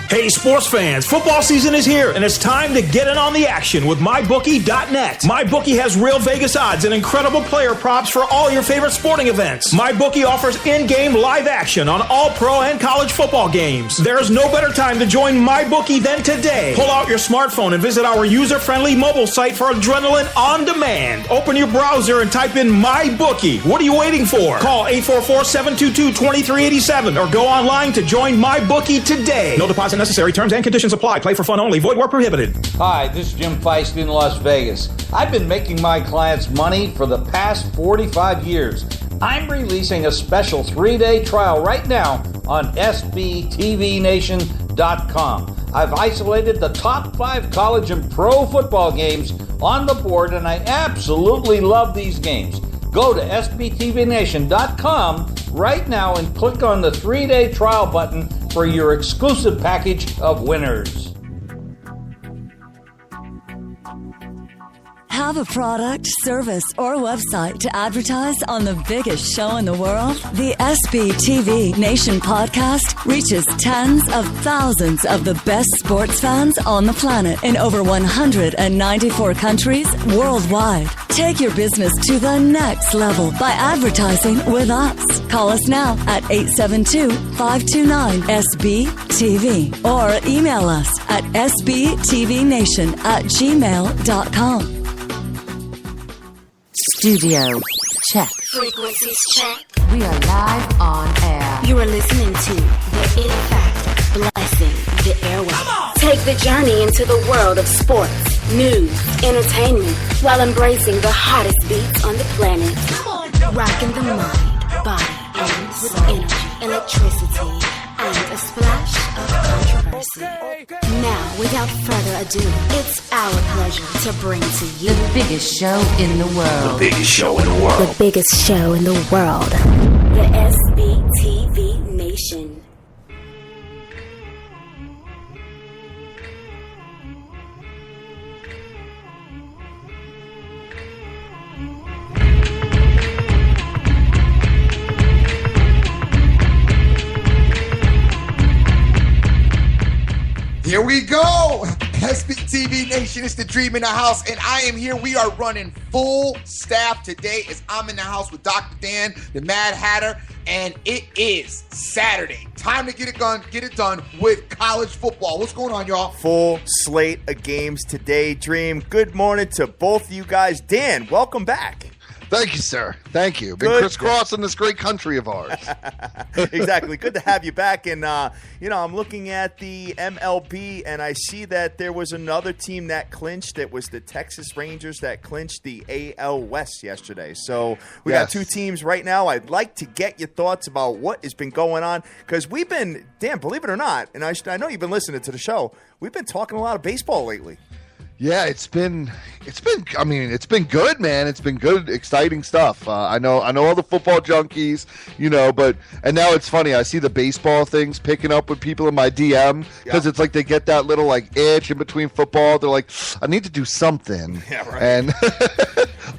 Hey, sports fans, football season is here, and it's time to get in on the action with MyBookie.net. MyBookie has real Vegas odds and incredible player props for all your favorite sporting events. MyBookie offers in-game live action on all pro and college football games. There's no better time to join MyBookie than today. Pull out your smartphone and visit our user-friendly mobile site for adrenaline on demand. Open your browser and type in MyBookie. What are you waiting for? Call 844-722-2387 or go online to join MyBookie today. No deposit necessary. Terms and conditions apply. Play for fun only. Void where prohibited. Hi, this is Jim Feist in Las Vegas. I've been making my clients money for the past 45 years. I'm releasing a special 3-day trial right now on SBTVNation.com. I've isolated the top 5 college and pro football games on the board, and I absolutely love these games. Go to SBTVNation.com right now and click on the 3-day trial button for your exclusive package of winners. Have a product, service, or website to advertise on the biggest show in the world? The SBTV Nation podcast reaches tens of thousands of the best sports fans on the planet in over 194 countries worldwide. Take your business to the next level by advertising with us. Call us now at 872-529-SBTV or email us at sbtvnation@gmail.com. Studio check. Frequencies check. We are live on air. You are listening to the In Fact Blessing the Airwaves. Take the journey into the world of sports, news, entertainment, while embracing the hottest beats on the planet. Rocking the mind, body, and with energy, electricity, and a splash of controversy. Now, without further ado, it's our pleasure to bring to you the biggest show in the world. The biggest show in the world. The biggest show in the world. The SBTV Nation. Here we go. SBTV Nation, it's the dream in the house, and I am here. We are running full staff today as I'm in the house with Dr. Dan, the Mad Hatter, and it is Saturday. Time to get it done with college football. What's going on, y'all? Full slate of games today, Dream. Good morning to both of you guys. Dan, welcome back. Thank you, sir. Thank you. Been crisscrossing this great country of ours. Exactly. Good to have you back. And, I'm looking at the MLB, and I see that there was another team that clinched. It was the Texas Rangers that clinched the AL West yesterday. So we got 2 teams right now. I'd like to get your thoughts about what has been going on, because we've been, Dan, believe it or not, and I know you've been listening to the show, we've been talking a lot of baseball lately. Yeah, it's been good, man. It's been good, exciting stuff. I know all the football junkies, and now it's funny. I see the baseball things picking up with people in my DM because it's like they get that little itch in between football. They're like, I need to do something. Yeah, right. And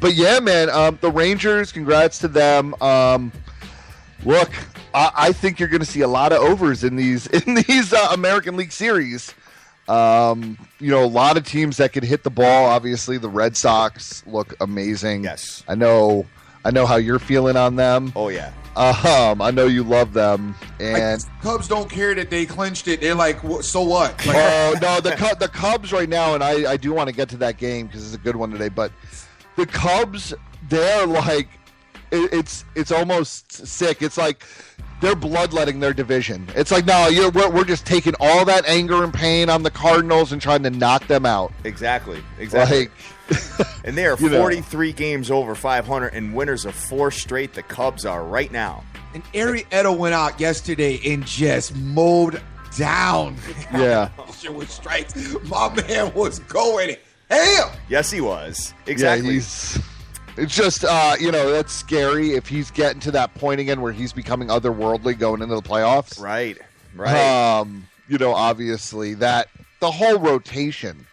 but yeah, man, the Rangers, congrats to them. Look, I think you're going to see a lot of overs in these American League series. A lot of teams that could hit the ball. Obviously, the Red Sox look amazing. Yes. I know how you're feeling on them. Oh, yeah. I know you love them. And Cubs don't care that they clinched it. They're like, so what? No, the Cubs right now, and I do want to get to that game because it's a good one today, but the Cubs, they're like, it's almost sick. It's like they're bloodletting their division. It's like, no, we're just taking all that anger and pain on the Cardinals and trying to knock them out. Exactly. And they are 43 games over 500 and winners of 4 straight. The Cubs are right now. And Arrieta went out yesterday and just mowed down the competition with strikes. My man was going ham. Yes, he was. Exactly. Yeah, it's just, that's scary if he's getting to that point again where he's becoming otherworldly going into the playoffs. Right. Obviously that the whole rotation,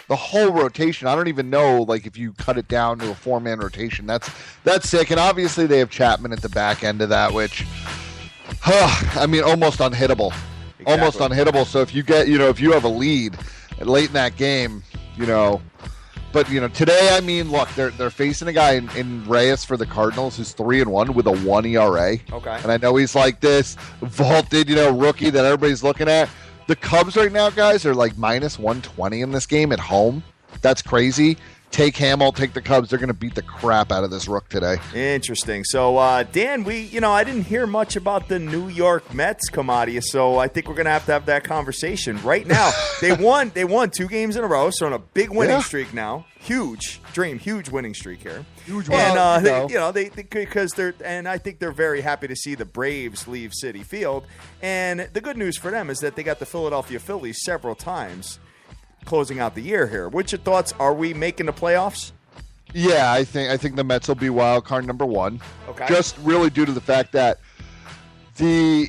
I don't even know, if you cut it down to a 4-man rotation, that's sick. And obviously they have Chapman at the back end of that, which, almost unhittable. Exactly. almost unhittable. So if you if you have a lead late in that game, but today, I mean, look, they're facing a guy in Reyes for the Cardinals who's 3-1 with a 1 ERA. Okay. And I know he's like this vaulted, rookie that everybody's looking at. The Cubs right now, guys, are like minus 120 in this game at home. That's crazy. Take Hamill, take the Cubs. They're going to beat the crap out of this rook today. Interesting. So, Dan, I didn't hear much about the New York Mets come out of you, so I think we're going to have that conversation right now. They won 2 games in a row, so on a big winning streak now. Huge winning streak here. Huge one. And they because I think they're very happy to see the Braves leave Citi Field. And the good news for them is that they got the Philadelphia Phillies several times closing out the year here. What's your thoughts? Are we making the playoffs? Yeah, I think the Mets will be wild card number 1. Okay. Just really due to the fact that the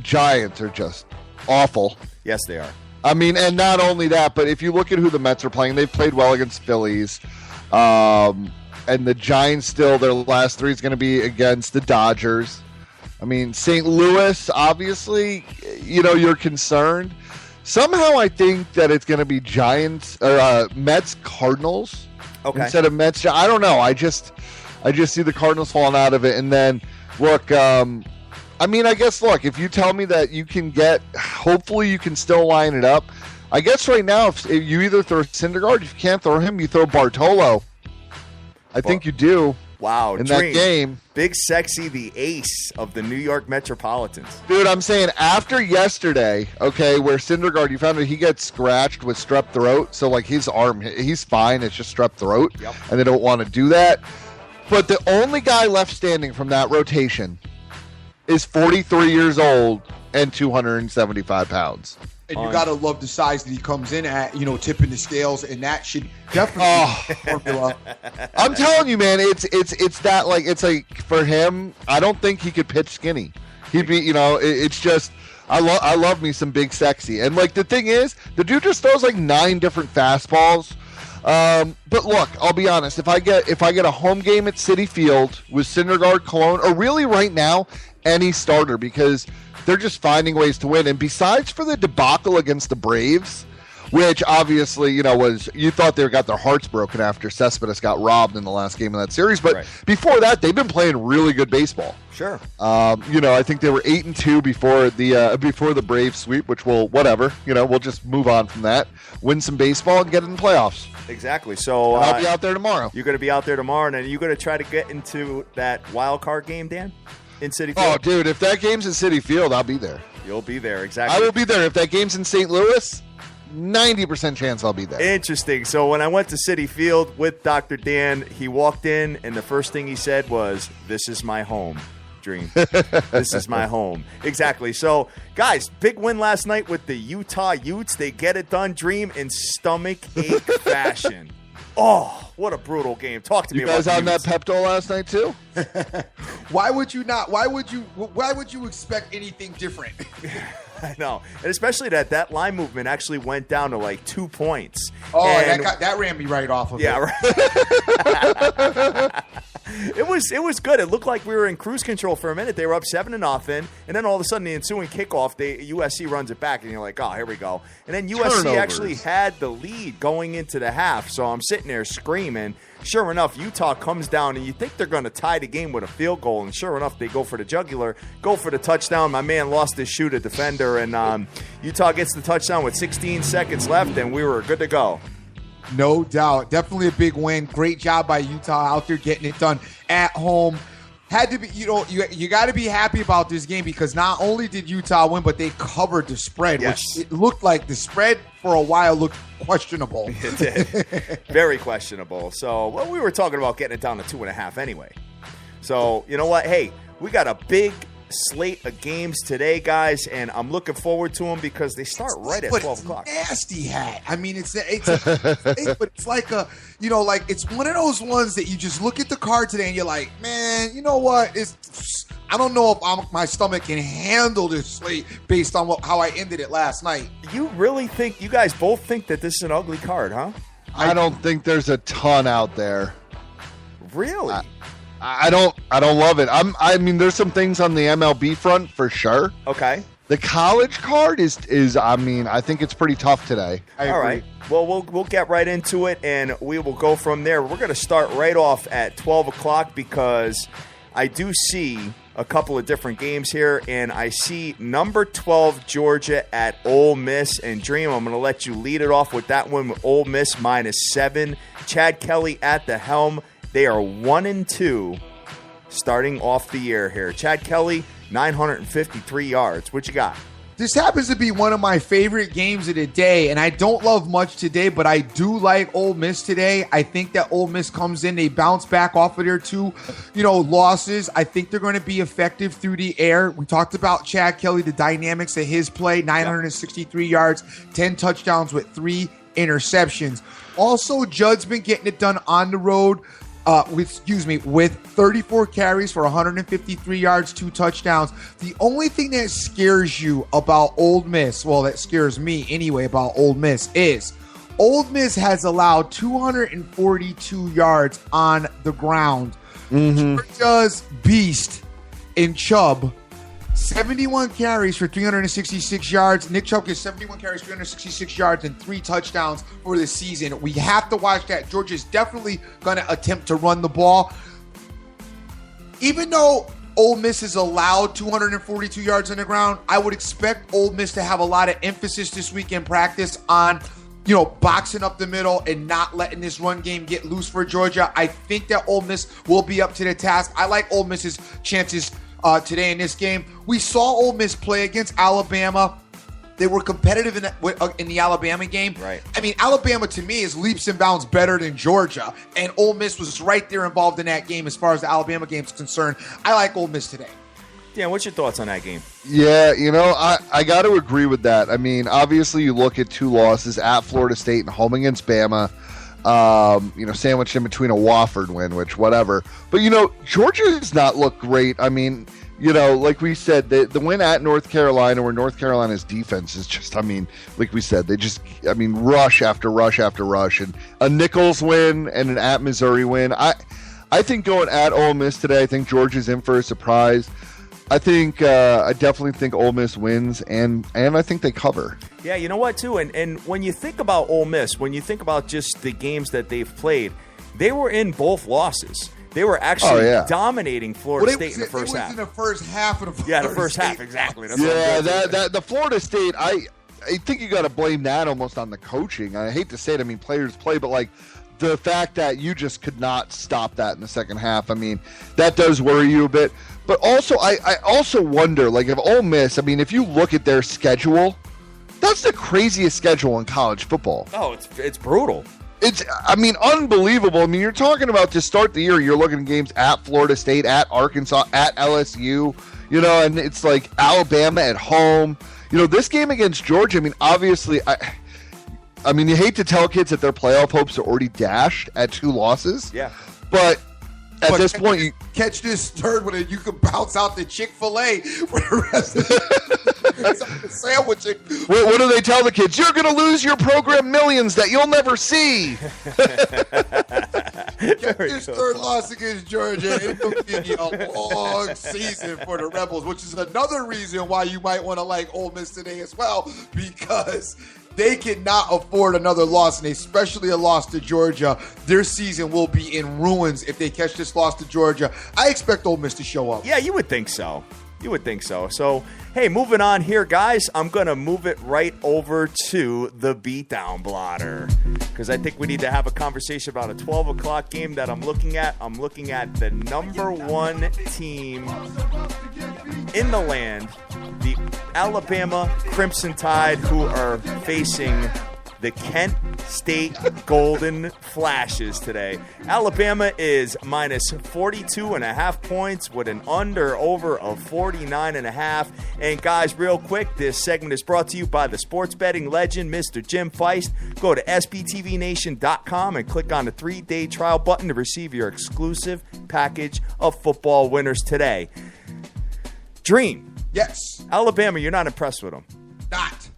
Giants are just awful. Yes, they are. I mean, and not only that, but if you look at who the Mets are playing, they've played well against Phillies. And the Giants still, their last 3 is going to be against the Dodgers. I mean, St. Louis, obviously, you're concerned. Somehow I think that it's going to be Giants or Mets Cardinals instead of Mets. I don't know. I just see the Cardinals falling out of it. And then look, I guess if you tell me that you can hopefully you can still line it up. I guess right now if you either throw Syndergaard, if you can't throw him, you throw Bartolo. I think you do. Wow, in that game. Big Sexy, the ace of the New York Metropolitans. Dude, I'm saying after yesterday, where Syndergaard, you found out he gets scratched with strep throat. So, his arm, he's fine. It's just strep throat. Yep. And they don't want to do that. But the only guy left standing from that rotation is 43 years old and 275 pounds. And you gotta love the size that he comes in at, tipping the scales, and that should definitely be formula. I'm telling you, man, it's that it's like for him. I don't think he could pitch skinny. He'd be, it's just I love me some Big Sexy, and the thing is, the dude just throws 9 different fastballs. But look, I'll be honest. If I get a home game at Citi Field with Syndergaard, Cologne, or really right now any starter, because they're just finding ways to win. And besides for the debacle against the Braves, which obviously, you thought they got their hearts broken after Cespedes got robbed in the last game of that series. But before that, they've been playing really good baseball. Sure. I think they were 8-2 before the Braves sweep, which whatever. We'll just move on from that, win some baseball, and get in the playoffs. Exactly. So I'll be out there tomorrow. You're going to be out there tomorrow, and then you're going to try to get into that wild card game, Dan? In Citi Field? Oh, dude, if that game's in Citi Field, I'll be there. You'll be there, exactly. I will be there. If that game's in St. Louis, 90% chance I'll be there. Interesting. So when I went to Citi Field with Dr. Dan, he walked in, and the first thing he said was, "This is my home, Dream. This is my home." Exactly. So, guys, big win last night with the Utah Utes. They get it done, Dream, in stomach ache fashion. Oh, what a brutal game. Talk to me about You guys on that Pepto last night too? Why would you not? Why would you expect anything different? I know. And especially that line movement actually went down to 2 points. Oh, and that ran me right off of it. Yeah, right. It was good. It looked like we were in cruise control for a minute. They were up 7-0, and then all of a sudden the ensuing kickoff, USC runs it back, and you're like, oh, here we go. And then USC actually had the lead going into the half, so I'm sitting there screaming. Sure enough, Utah comes down, and you think they're going to tie the game with a field goal, and sure enough, they go for the jugular, go for the touchdown. My man lost his shoe to defender, and Utah gets the touchdown with 16 seconds left, and we were good to go. No doubt. Definitely a big win. Great job by Utah out there getting it done at home. Had to be, you got to be happy about this game because not only did Utah win, but they covered the spread, yes. Which it looked like the spread for a while looked questionable. It did. Very questionable. So, we were talking about getting it down to 2.5 anyway. So, you know what? Hey, we got a big slate of games today, guys, and I'm looking forward to them because they start right at 12 o'clock. Nasty hat. I mean, it's but it's like it's one of those ones that you just look at the card today and you're like, man, you know what? I don't know if my stomach can handle this slate based on how I ended it last night. You really think you guys both think that this is an ugly card, huh? I don't think there's a ton out there. Really? I don't love it. I mean, there's some things on the MLB front for sure. Okay. The college card is I mean, I think it's pretty tough today. All right. Well, we'll get right into it, and we will go from there. We're going to start right off at 12 o'clock because I do see a couple of different games here, and I see number 12 Georgia at Ole Miss. And Dream, I'm going to let you lead it off with that one with Ole Miss -7. Chad Kelly at the helm. They are 1-2 starting off the year here. Chad Kelly, 953 yards. What you got? This happens to be one of my favorite games of the day, and I don't love much today, but I do like Ole Miss today. I think that Ole Miss comes in, they bounce back off of their two, losses. I think they're going to be effective through the air. We talked about Chad Kelly, the dynamics of his play, 963 yards, 10 touchdowns with 3 interceptions. Also, Judd's been getting it done on the road. With 34 carries for 153 yards, 2 touchdowns. The only thing that scares you about Ole Miss, well, that scares me anyway about Ole Miss, is Ole Miss has allowed 242 yards on the ground. Georgia's beast in Chubb, 71 carries for 366 yards. Nick Chubb gets 71 carries, 366 yards, and 3 touchdowns for the season. We have to watch that. Georgia's definitely going to attempt to run the ball. Even though Ole Miss is allowed 242 yards on the ground, I would expect Ole Miss to have a lot of emphasis this week in practice on boxing up the middle and not letting this run game get loose for Georgia. I think that Ole Miss will be up to the task. I like Ole Miss's chances today in this game. We saw Ole Miss play against Alabama. They were competitive in the Alabama game. Right. I mean, Alabama to me is leaps and bounds better than Georgia, and Ole Miss was right there involved in that game as far as the Alabama game is concerned. I like Ole Miss today. Dan, what's your thoughts on that game? Yeah, I got to agree with that. I mean, obviously you look at 2 losses at Florida State and home against Bama. Sandwiched in between a Wofford win, which whatever. But, Georgia does not look great. I mean, like we said, the win at North Carolina, where North Carolina's defense is just, like we said, they just, rush after rush after rush. And a Nichols win and an at Missouri win. I think going at Ole Miss today, I think Georgia's in for a surprise. I definitely think Ole Miss wins, and I think they cover. Yeah, you know what, too? And when you think about Ole Miss, when you think about just the games that they've played, they were in both losses. They were actually dominating Florida State in the first half. In the first half of the the first half, exactly. That's the Florida State, I think you got to blame that almost on the coaching. I hate to say it, players play, but the fact that you just could not stop that in the second half, that does worry you a bit. But also, I also wonder, if Ole Miss, if you look at their schedule, that's the craziest schedule in college football. Oh, it's brutal. It's, unbelievable. You're talking about to start the year, you're looking at games at Florida State, at Arkansas, at LSU, and it's like Alabama at home. This game against Georgia, obviously, you hate to tell kids that their playoff hopes are already dashed at 2 losses. Yeah. But at this point, you catch this third one and you can bounce out the Chick-fil-A for the rest of the sandwich. What do they tell the kids? You're going to lose your program millions that you'll never see. Get this third loss against Georgia. It'll be a long season for the Rebels, which is another reason why you might want to like Ole Miss today as well, because they cannot afford another loss, and especially a loss to Georgia. Their season will be in ruins if they catch this loss to Georgia. I expect Ole Miss to show up. Yeah, you would think so. So, hey, moving on here, guys. I'm going to move it right over to the beatdown blotter because I think we need to have a conversation about a 12 o'clock game that I'm looking at. I'm looking at the number 1 team in the land, the Alabama Crimson Tide, who are facing the Kent State Golden Flashes today. Alabama is minus 42.5 points with an under-over of 49.5. And guys, real quick, this segment is brought to you by the sports betting legend, Mr. Jim Feist. Go to SBTVNation.com and click on the 3-day trial button to receive your exclusive package of football winners today. Dream. Yes. Alabama, you're not impressed with them. Not.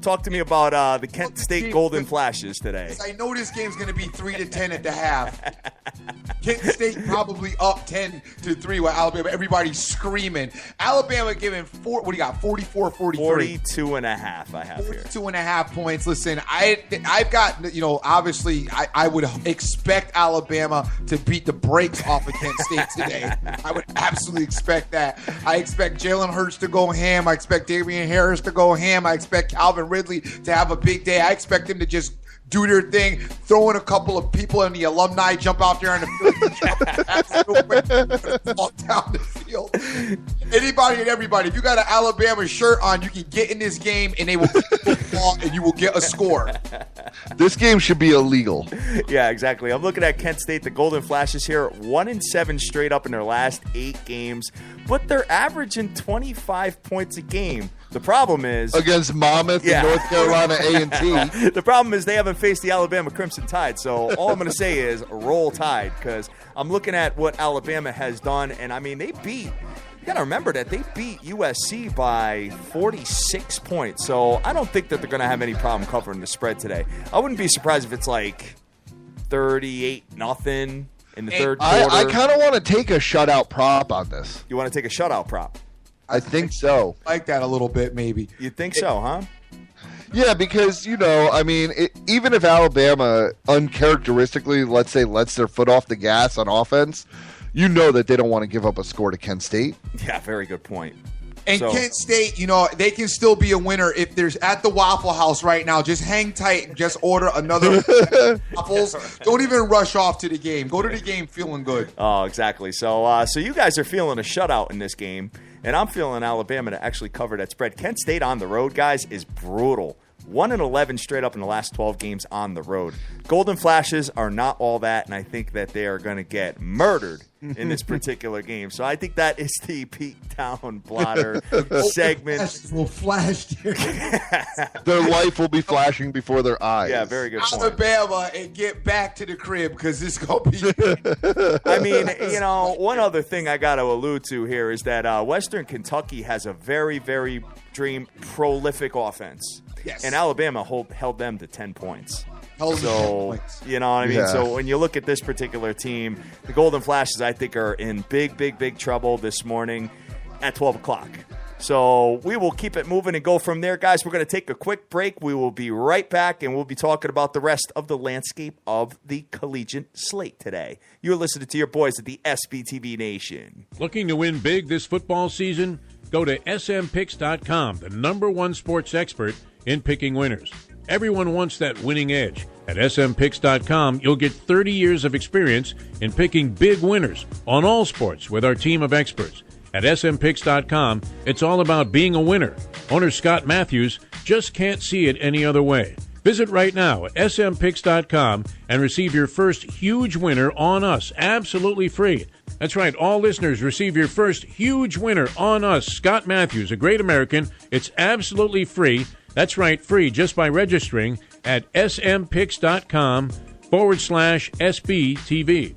Talk to me about the Kent State Golden Flashes today. I know this game's going to be 3-10 at the half. Kent State probably up 10-3 with Alabama. Everybody's screaming. Alabama giving 44, 43. 42 and a half I have here. 2.5 points. Listen, I've got, obviously I would expect Alabama to beat the brakes off of Kent State today. I would absolutely expect that. I expect Jalen Hurts to go ham. I expect Damian Harris to go ham. I expect Calvin Ridley to have a big day. I expect him to just do their thing, throw in a couple of people in the alumni, jump out there on the field, fall down the field. Anybody and everybody, if you got an Alabama shirt on, you can get in this game and they will kick the ball and you will get a score. This game should be illegal. Yeah, exactly. I'm looking at Kent State, the Golden Flashes here, 1-7 straight up in their last 8 games, but they're averaging 25 points a game. The problem is against Monmouth and North Carolina A&T. The problem is they haven't faced the Alabama Crimson Tide. So all I'm going to say is roll Tide, because I'm looking at what Alabama has done, and I mean they beat. You got to remember that they beat USC by 46 points. So I don't think that they're going to have any problem covering the spread today. I wouldn't be surprised if it's like 38-0 in the third quarter. I kind of want to take a shutout prop on this. You want to take a shutout prop? I think so. I like that a little bit, maybe. You think so, huh? Yeah, because, even if Alabama uncharacteristically, let's say, lets their foot off the gas on offense, that they don't want to give up a score to Kent State. Yeah, very good point. And Kent State, they can still be a winner if there's at the Waffle House right now. Just hang tight and just order another waffles. Don't even rush off to the game. Go to the game feeling good. Oh, exactly. So you guys are feeling a shutout in this game, and I'm feeling Alabama to actually cover that spread. Kent State on the road, guys, is brutal. 1-11 straight up in the last 12 games on the road. Golden Flashes are not all that, and I think that they are going to get murdered in this particular game. So I think that is the Pete Down Blotter segment. Will flash their life will be flashing before their eyes. Yeah, very good point. Alabama, and get back to the crib because it's going to be. I mean, one other thing I got to allude to here is that Western Kentucky has a very, very prolific offense. Yes. And Alabama held them to 10 points. So, you know what I mean? Yeah. So when you look at this particular team, the Golden Flashes, I think, are in big, big, big trouble this morning at 12 o'clock. So we will keep it moving and go from there. Guys, we're going to take a quick break. We will be right back, and we'll be talking about the rest of the landscape of the collegiate slate today. You're listening to your boys at the SBTV Nation. Looking to win big this football season? Go to smpicks.com, the #1 sports expert in picking winners. Everyone wants that winning edge. At smpicks.com, you'll get 30 years of experience in picking big winners on all sports with our team of experts. At smpicks.com, it's all about being a winner. Owner Scott Matthews just can't see it any other way. Visit right now at smpicks.com and receive your first huge winner on us, absolutely free. That's right, all listeners receive your first huge winner on us, Scott Matthews, a great American. It's absolutely free. That's right, free just by registering at smpicks.com/SBTV.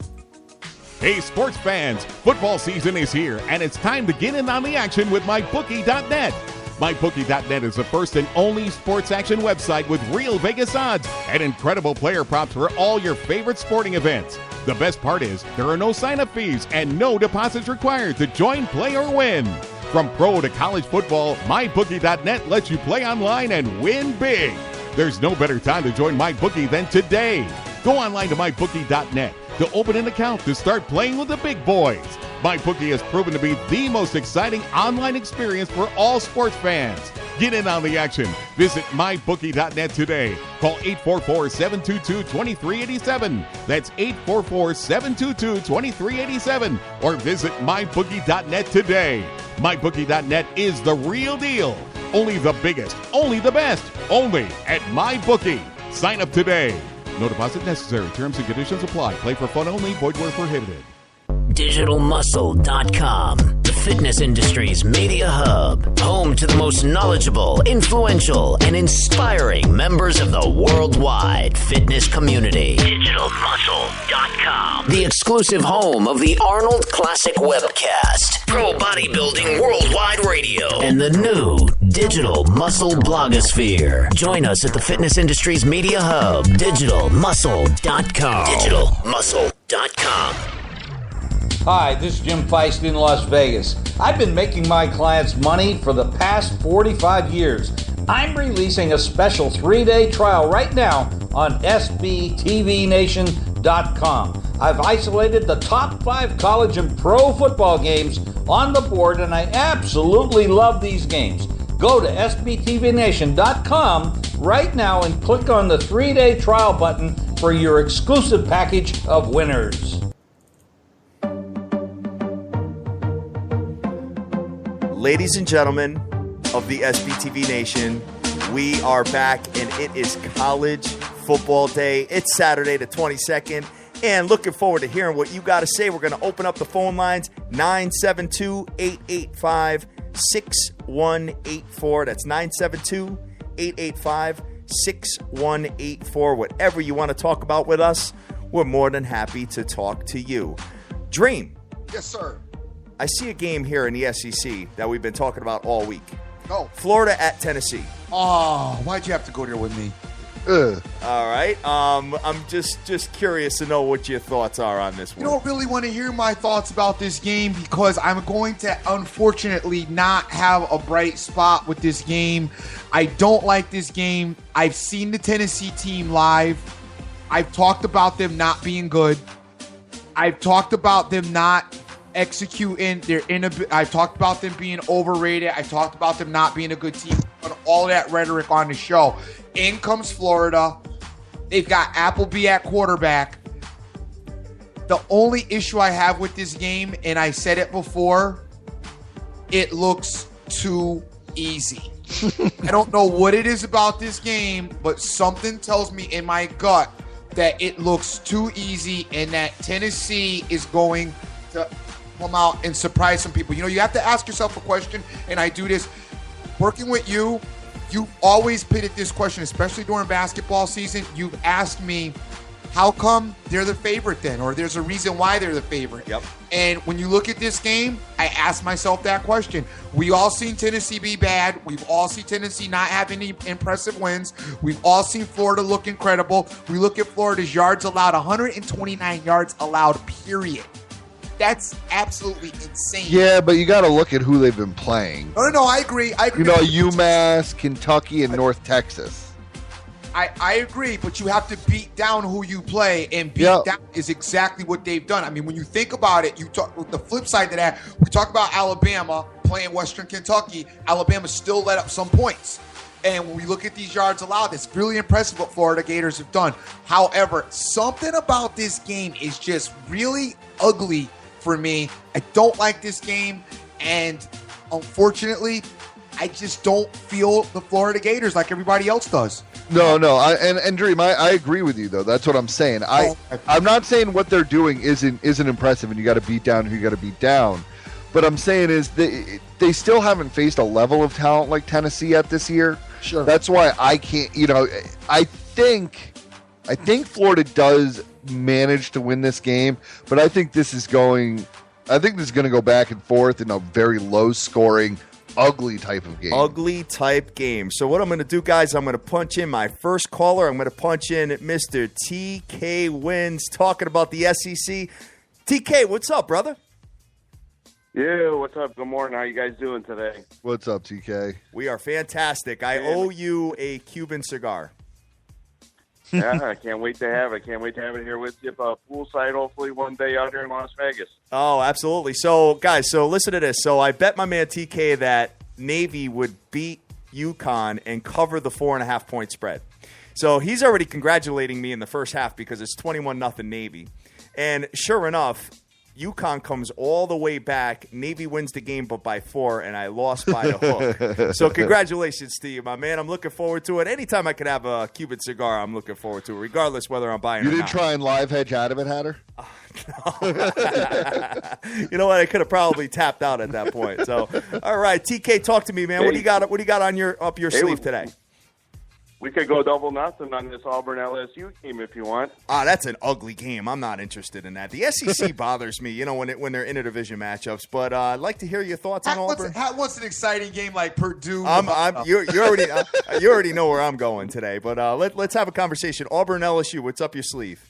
Hey, sports fans, football season is here, and it's time to get in on the action with MyBookie.net. MyBookie.net is the first and only sports action website with real Vegas odds and incredible player props for all your favorite sporting events. The best part is there are no sign-up fees and no deposits required to join, play, or win. From pro to college football, MyBookie.net lets you play online and win big. There's no better time to join MyBookie than today. Go online to MyBookie.net to open an account to start playing with the big boys. MyBookie has proven to be the most exciting online experience for all sports fans. Get in on the action. Visit MyBookie.net today. Call 844-722-2387. That's 844-722-2387. Or visit MyBookie.net today. MyBookie.net is the real deal. Only the biggest, only the best, only at MyBookie. Sign up today. No deposit necessary. Terms and conditions apply. Play for fun only. Void where prohibited. DigitalMuscle.com, the fitness industry's media hub, home to the most knowledgeable, influential, and inspiring members of the worldwide fitness community. DigitalMuscle.com, the exclusive home of the Arnold Classic webcast, Pro Bodybuilding Worldwide Radio, and the new Digital Muscle blogosphere. Join us at the fitness industry's media hub, DigitalMuscle.com. Digital Muscle. myBookie.com. Hi, this is Jim Feist in Las Vegas. I've been making my clients money for the past 45 years. I'm releasing a special 3-day trial right now on SBTVNation.com. I've isolated the top 5 college and pro football games on the board, and I absolutely love these games. Go to SBTVNation.com right now and click on the 3-day trial button for your exclusive package of winners. Ladies and gentlemen of the SBTV Nation, we are back, and it is college football day. It's Saturday the 22nd, and looking forward to hearing what you got to say. We're going to open up the phone lines, 972-885-6184. That's 972-885-6184. Whatever you want to talk about with us, we're more than happy to talk to you. Dream. Yes, sir. I see a game here in the SEC that we've been talking about all week. Go. Florida at Tennessee. Oh, why'd you have to go there with me? All right. I'm just curious to know what your thoughts are on this one. You don't really want to hear my thoughts about this game because I'm going to unfortunately not have a bright spot with this game. I don't like this game. I've seen the Tennessee team live. I've talked about them not being good. I've talked about them not executing I've talked about them being overrated. I talked about them not being a good team. All that rhetoric on the show. In comes Florida. They've got Appleby at quarterback. The only issue I have with this game, and I said it before, it looks too easy. I don't know what it is about this game, but something tells me in my gut that it looks too easy and that Tennessee is going to come out and surprise some people. You know, you have to ask yourself a question, and I do this. Working with you, you've always pitted this question, especially during basketball season. You've asked me, how come they're the favorite then? Or there's a reason why they're the favorite. Yep. And when you look at this game, I ask myself that question. We all seen Tennessee be bad. We've all seen Tennessee not have any impressive wins. We've all seen Florida look incredible. We look at Florida's yards allowed, 129 yards allowed, period. That's absolutely insane. Yeah, but you got to look at who they've been playing. No, I agree. You know, UMass, Kentucky, and North Texas. I agree, but you have to beat down who you play, and beat down is exactly what they've done. I mean, when you think about it, the flip side to that, we talk about Alabama playing Western Kentucky. Alabama still let up some points. And when we look at these yards allowed, it's really impressive what Florida Gators have done. However, something about this game is just really ugly for me. I don't like this game, and unfortunately, I just don't feel the Florida Gators like everybody else does. No, and Dream, I agree with you though. That's what I'm saying. I'm not saying what they're doing isn't impressive, and you got to beat down who you got to beat down. But I'm saying is they still haven't faced a level of talent like Tennessee yet this year. Sure. That's why I can't. You know, I think Florida does manage to win this game, but I think this is going to go back and forth in a very low scoring, ugly type of game. Ugly type game. So what I'm going to do, guys, I'm going to punch in my first caller. I'm going to punch in Mr. TK Wins talking about the SEC. TK, what's up, brother? Yeah, what's up? Good morning. How you guys doing today? What's up, TK? We are fantastic. I owe you a Cuban cigar. Yeah, I can't wait to have it. Can't wait to have it here with you. Poolside, hopefully one day out here in Las Vegas. Oh, absolutely. So, guys, listen to this. So I bet my man TK that Navy would beat UConn and cover the 4.5 point spread. So he's already congratulating me in the first half because it's 21-0 Navy. And sure enough, UConn comes all the way back. Navy wins the game, but by 4, and I lost by a hook. So congratulations to you, my man. I'm looking forward to it. Anytime I could have a Cuban cigar, I'm looking forward to it, regardless whether I'm buying it or not. You didn't try and live hedge out of it, Hatter? No. You know what? I could have probably tapped out at that point. So, all right, TK, talk to me, man. What do you got on up your sleeve today? We could go 0-0 on this Auburn LSU game if you want. That's an ugly game. I'm not interested in that. The SEC bothers me, you know, when they're interdivision matchups. But I'd like to hear your thoughts on Auburn. What's an exciting game like Purdue? You already know where I'm going today. But let's have a conversation. Auburn LSU, what's up your sleeve?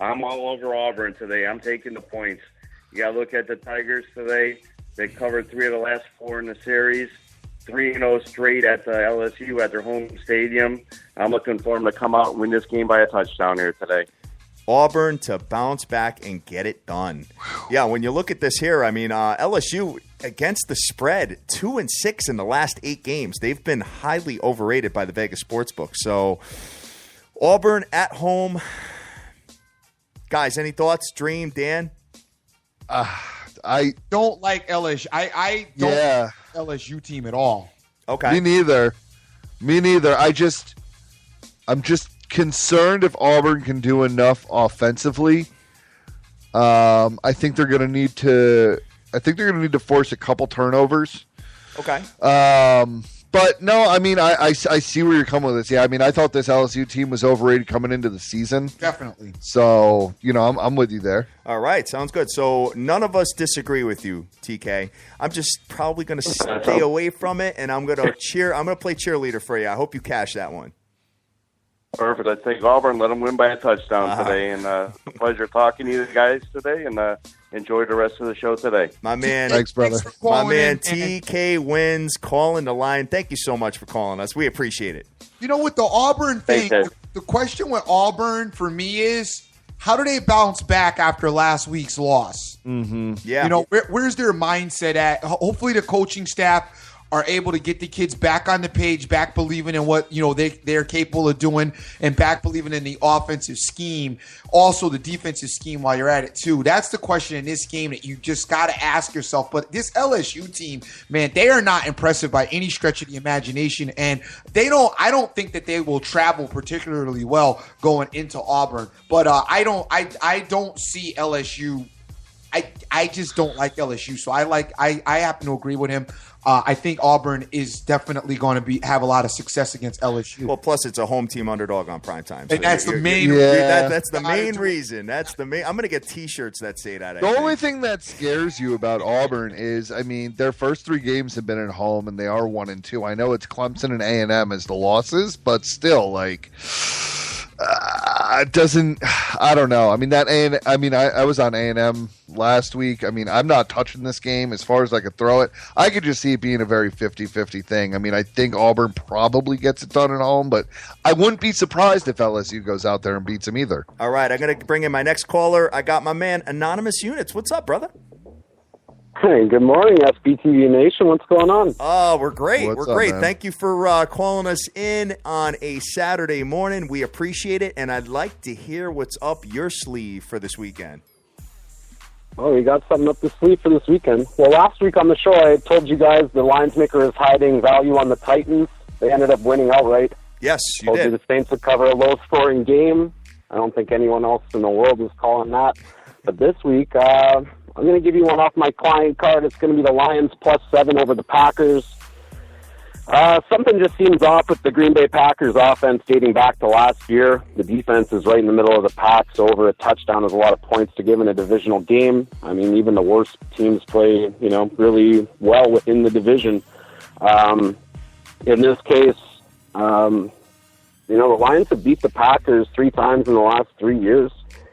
I'm all over Auburn today. I'm taking the points. You got to look at the Tigers today. They covered 3 of the last 4 in the series, 3-0 straight at the LSU at their home stadium. I'm looking for them to come out and win this game by a touchdown here today. Auburn to bounce back and get it done. Yeah, when you look at this here, I mean, LSU against the spread, 2-6 in the last 8 games. They've been highly overrated by the Vegas Sportsbook. So Auburn at home. Guys, any thoughts? Dream, Dan? I don't like LSU. I don't like LSU team at all. Okay. Me neither. I'm just concerned if Auburn can do enough offensively. I think they're going to need to force a couple turnovers. Okay. But no, I mean, I see where you're coming with this. Yeah, I mean, I thought this LSU team was overrated coming into the season. Definitely. So, I'm with you there. All right, sounds good. So none of us disagree with you, TK. I'm just probably going to stay away from it, and I'm going to play cheerleader for you. I hope you cash that one. Perfect. I take Auburn. Let them win by a touchdown today. And pleasure talking to you guys today. And enjoy the rest of the show today. My man. Thanks, brother. My man, TK wins, calling the line. Thank you so much for calling us. We appreciate it. You know, with the Auburn thing, the question with Auburn for me is, how do they bounce back after last week's loss? Mm-hmm. Yeah. You know, where's their mindset at? Hopefully the coaching staff are able to get the kids back on the page, back believing in what, they're capable of doing, and back believing in the offensive scheme. Also the defensive scheme while you're at it too. That's the question in this game that you just got to ask yourself. But this LSU team, man, they are not impressive by any stretch of the imagination. And I don't think that they will travel particularly well going into Auburn. But I don't see LSU. I just don't like LSU. So I happen to agree with him. I think Auburn is definitely going to have a lot of success against LSU. Well, plus it's a home team underdog on primetime. So and that's the main. That's the main reason. That's the main. I'm going to get T-shirts that say that. The only thing that scares you about Auburn is, I mean, their first 3 games have been at home, and they are 1-2. I know it's Clemson and A&M as the losses, but still, like. It doesn't. I don't know. I mean I was on A&M last week. I mean, I'm not touching this game as far as I could throw it. I could just see it being a very 50-50 thing. I mean, I think Auburn probably gets it done at home, but I wouldn't be surprised if LSU goes out there and beats them either. All right, I'm going to bring in my next caller. I got my man Anonymous Units. What's up, brother? Hey, good morning, SBTV Nation. What's going on? Oh, we're great. What's we're up, great. man? Thank you for calling us in on a Saturday morning. We appreciate it, and I'd like to hear what's up your sleeve for this weekend. Oh, we got something up the sleeve for this weekend. Well, last week on the show, I told you guys the Lions maker is hiding value on the Titans. They ended up winning outright. Yes, you told did. You the Saints would cover a low-scoring game. I don't think anyone else in the world is calling that. But this week, I'm going to give you one off my client card. It's going to be the Lions +7 over the Packers. Something just seems off with the Green Bay Packers offense dating back to last year. The defense is right in the middle of the pack, so over a touchdown is a lot of points to give in a divisional game. I mean, even the worst teams play, really well within the division. In this case, the Lions have beat the Packers 3 times in the last 3 years.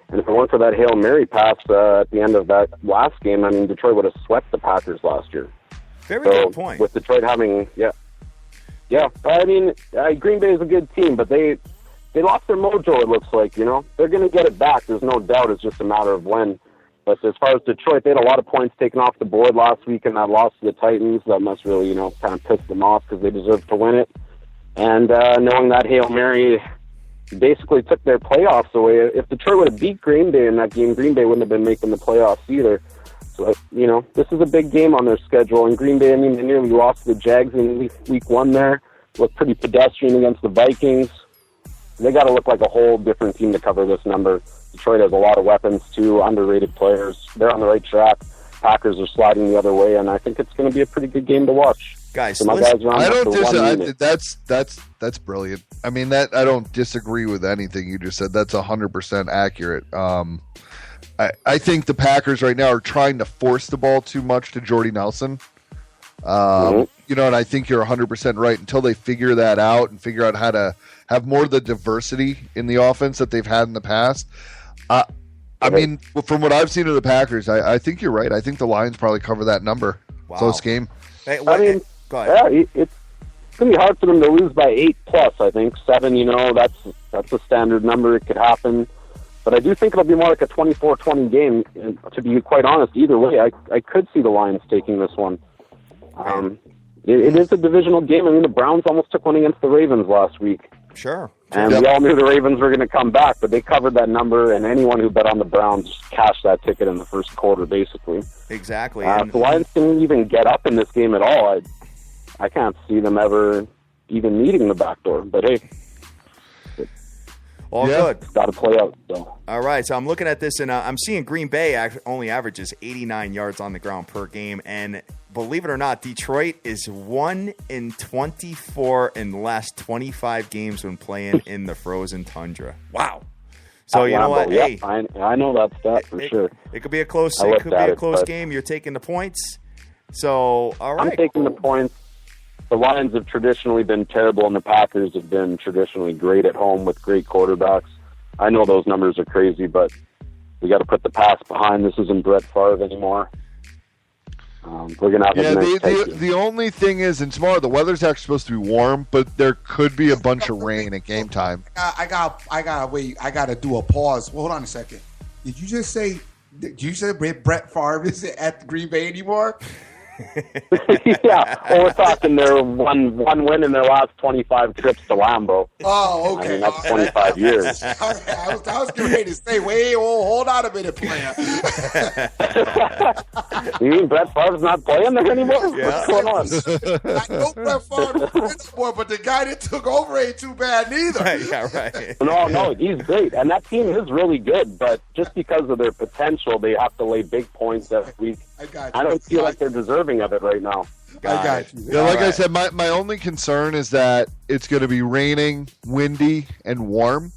And if it weren't for that Hail Mary pass at the end of that last game, I mean, Detroit would have swept the Packers last year. Very good point. With Detroit having, yeah. I mean, Green Bay is a good team, but they lost their mojo, it looks like, They're going to get it back. There's no doubt. It's just a matter of when. But as far as Detroit, they had a lot of points taken off the board last week in that loss to the Titans. That must really, kind of piss them off because they deserve to win it. And knowing that Hail Mary basically took their playoffs away. If Detroit would have beat Green Bay in that game, Green Bay wouldn't have been making the playoffs either. So, this is a big game on their schedule. And Green Bay, I mean, they nearly lost to the Jags in week 1 there. Looked pretty pedestrian against the Vikings. They got to look like a whole different team to cover this number. Detroit has a lot of weapons, too, underrated players. They're on the right track. Packers are sliding the other way, and I think it's going to be a pretty good game to watch. Guys, so I don't disagree. That's brilliant. I mean, I don't disagree with anything you just said. That's 100% accurate. I think the Packers right now are trying to force the ball too much to Jordy Nelson. And I think you're 100% right. Until they figure that out and figure out how to have more of the diversity in the offense that they've had in the past, I mean, from what I've seen of the Packers, I think you're right. I think the Lions probably cover that number. Wow. Close game. Hey, I mean, go ahead. yeah, it's going to be hard for them to lose by 8+. I think 7. That's a standard number. It could happen, but I do think it'll be more like a 24-20 game. And to be quite honest, either way, I could see the Lions taking this one. It is a divisional game. I mean, the Browns almost took one against the Ravens last week. Sure. And we all knew the Ravens were going to come back, but they covered that number, and anyone who bet on the Browns just cashed that ticket in the first quarter, basically. Exactly. If the Lions can even get up in this game at all, I can't see them ever even needing the back door. But hey, all good. It's got to play out. So. All right, so I'm looking at this, and I'm seeing Green Bay only averages 89 yards on the ground per game, and believe it or not, Detroit is 1 in 24 in the last 25 games when playing in the frozen tundra. Wow. So you know what? Yeah, hey, I know that stat for sure. It could be a close. Game. You're taking the points. So all right, I'm taking the points. The Lions have traditionally been terrible, and the Packers have been traditionally great at home with great quarterbacks. I know those numbers are crazy, but we got to put the past behind. This isn't Brett Favre anymore. We're gonna have a nice the only thing is, and tomorrow the weather's actually supposed to be warm, but there could be a bunch of rain at game time. I gotta do a pause. Hold on a second. Did you just say? Did you say Brett Favre isn't at Green Bay anymore? Yeah, well, we're talking their one win in their last 25 trips to Lambeau. Oh, okay. I mean, that's 25 years. I was getting ready to say, hold on a minute, player. You mean Brett Favre's not playing there anymore? Yeah. What's going on? I know Brett Favre is more, but the guy that took over ain't too bad neither. Yeah, right. No, he's great, and that team is really good. But just because of their potential, they have to lay big points every week. I don't feel like they're deserving of it right now. I got you. Yeah, like I said, my only concern is that it's going to be raining, windy, and warm.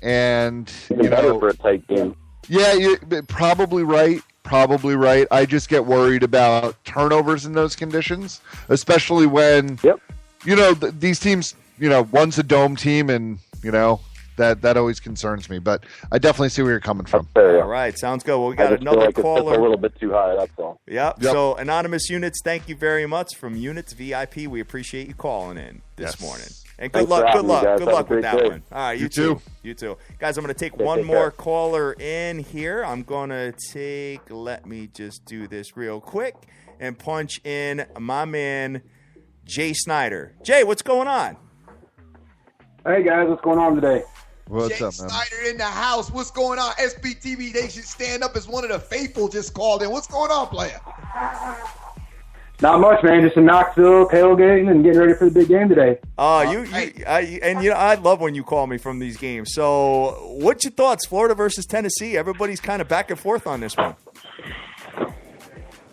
And better for a tight game. Yeah, you're probably right. Probably right. I just get worried about turnovers in those conditions, especially when these teams. One's a dome team, and that always concerns me. But I definitely see where you're coming from. All right, sounds good. Well, we got another caller. It's a little bit too high. That's all. Yep. So, Anonymous Units, thank you very much from Units VIP. We appreciate you calling in this morning. And good luck with that one. All right, you too. You too. Guys, I'm going to take one more caller in here. I'm going to let me just do this real quick and punch in my man, Jay Snyder. Jay, what's going on? Hey, guys, what's going on today? What's Jay up, man? Snyder in the house. What's going on? SBTV Nation stand up as one of the faithful just called in. What's going on, player? Not much, man. Just in Knoxville, tailgating, and getting ready for the big game today. I love when you call me from these games. So, what's your thoughts? Florida versus Tennessee. Everybody's kind of back and forth on this one.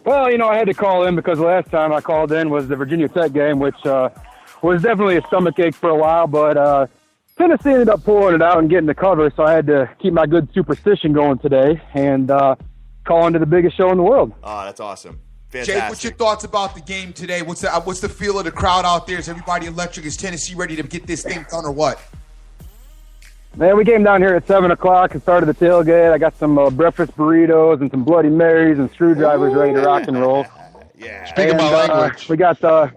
Well, I had to call in because the last time I called in was the Virginia Tech game, which was definitely a stomachache for a while, but Tennessee ended up pulling it out and getting the cover, so I had to keep my good superstition going today and call into the biggest show in the world. Oh, that's awesome. Fantastic. Jay, what's your thoughts about the game today? What's the feel of the crowd out there? Is everybody electric? Is Tennessee ready to get this thing done or what? Man, we came down here at 7 o'clock and started the tailgate. I got some breakfast burritos and some Bloody Marys and screwdrivers ready to rock and roll. Yeah. Speaking my language. We got the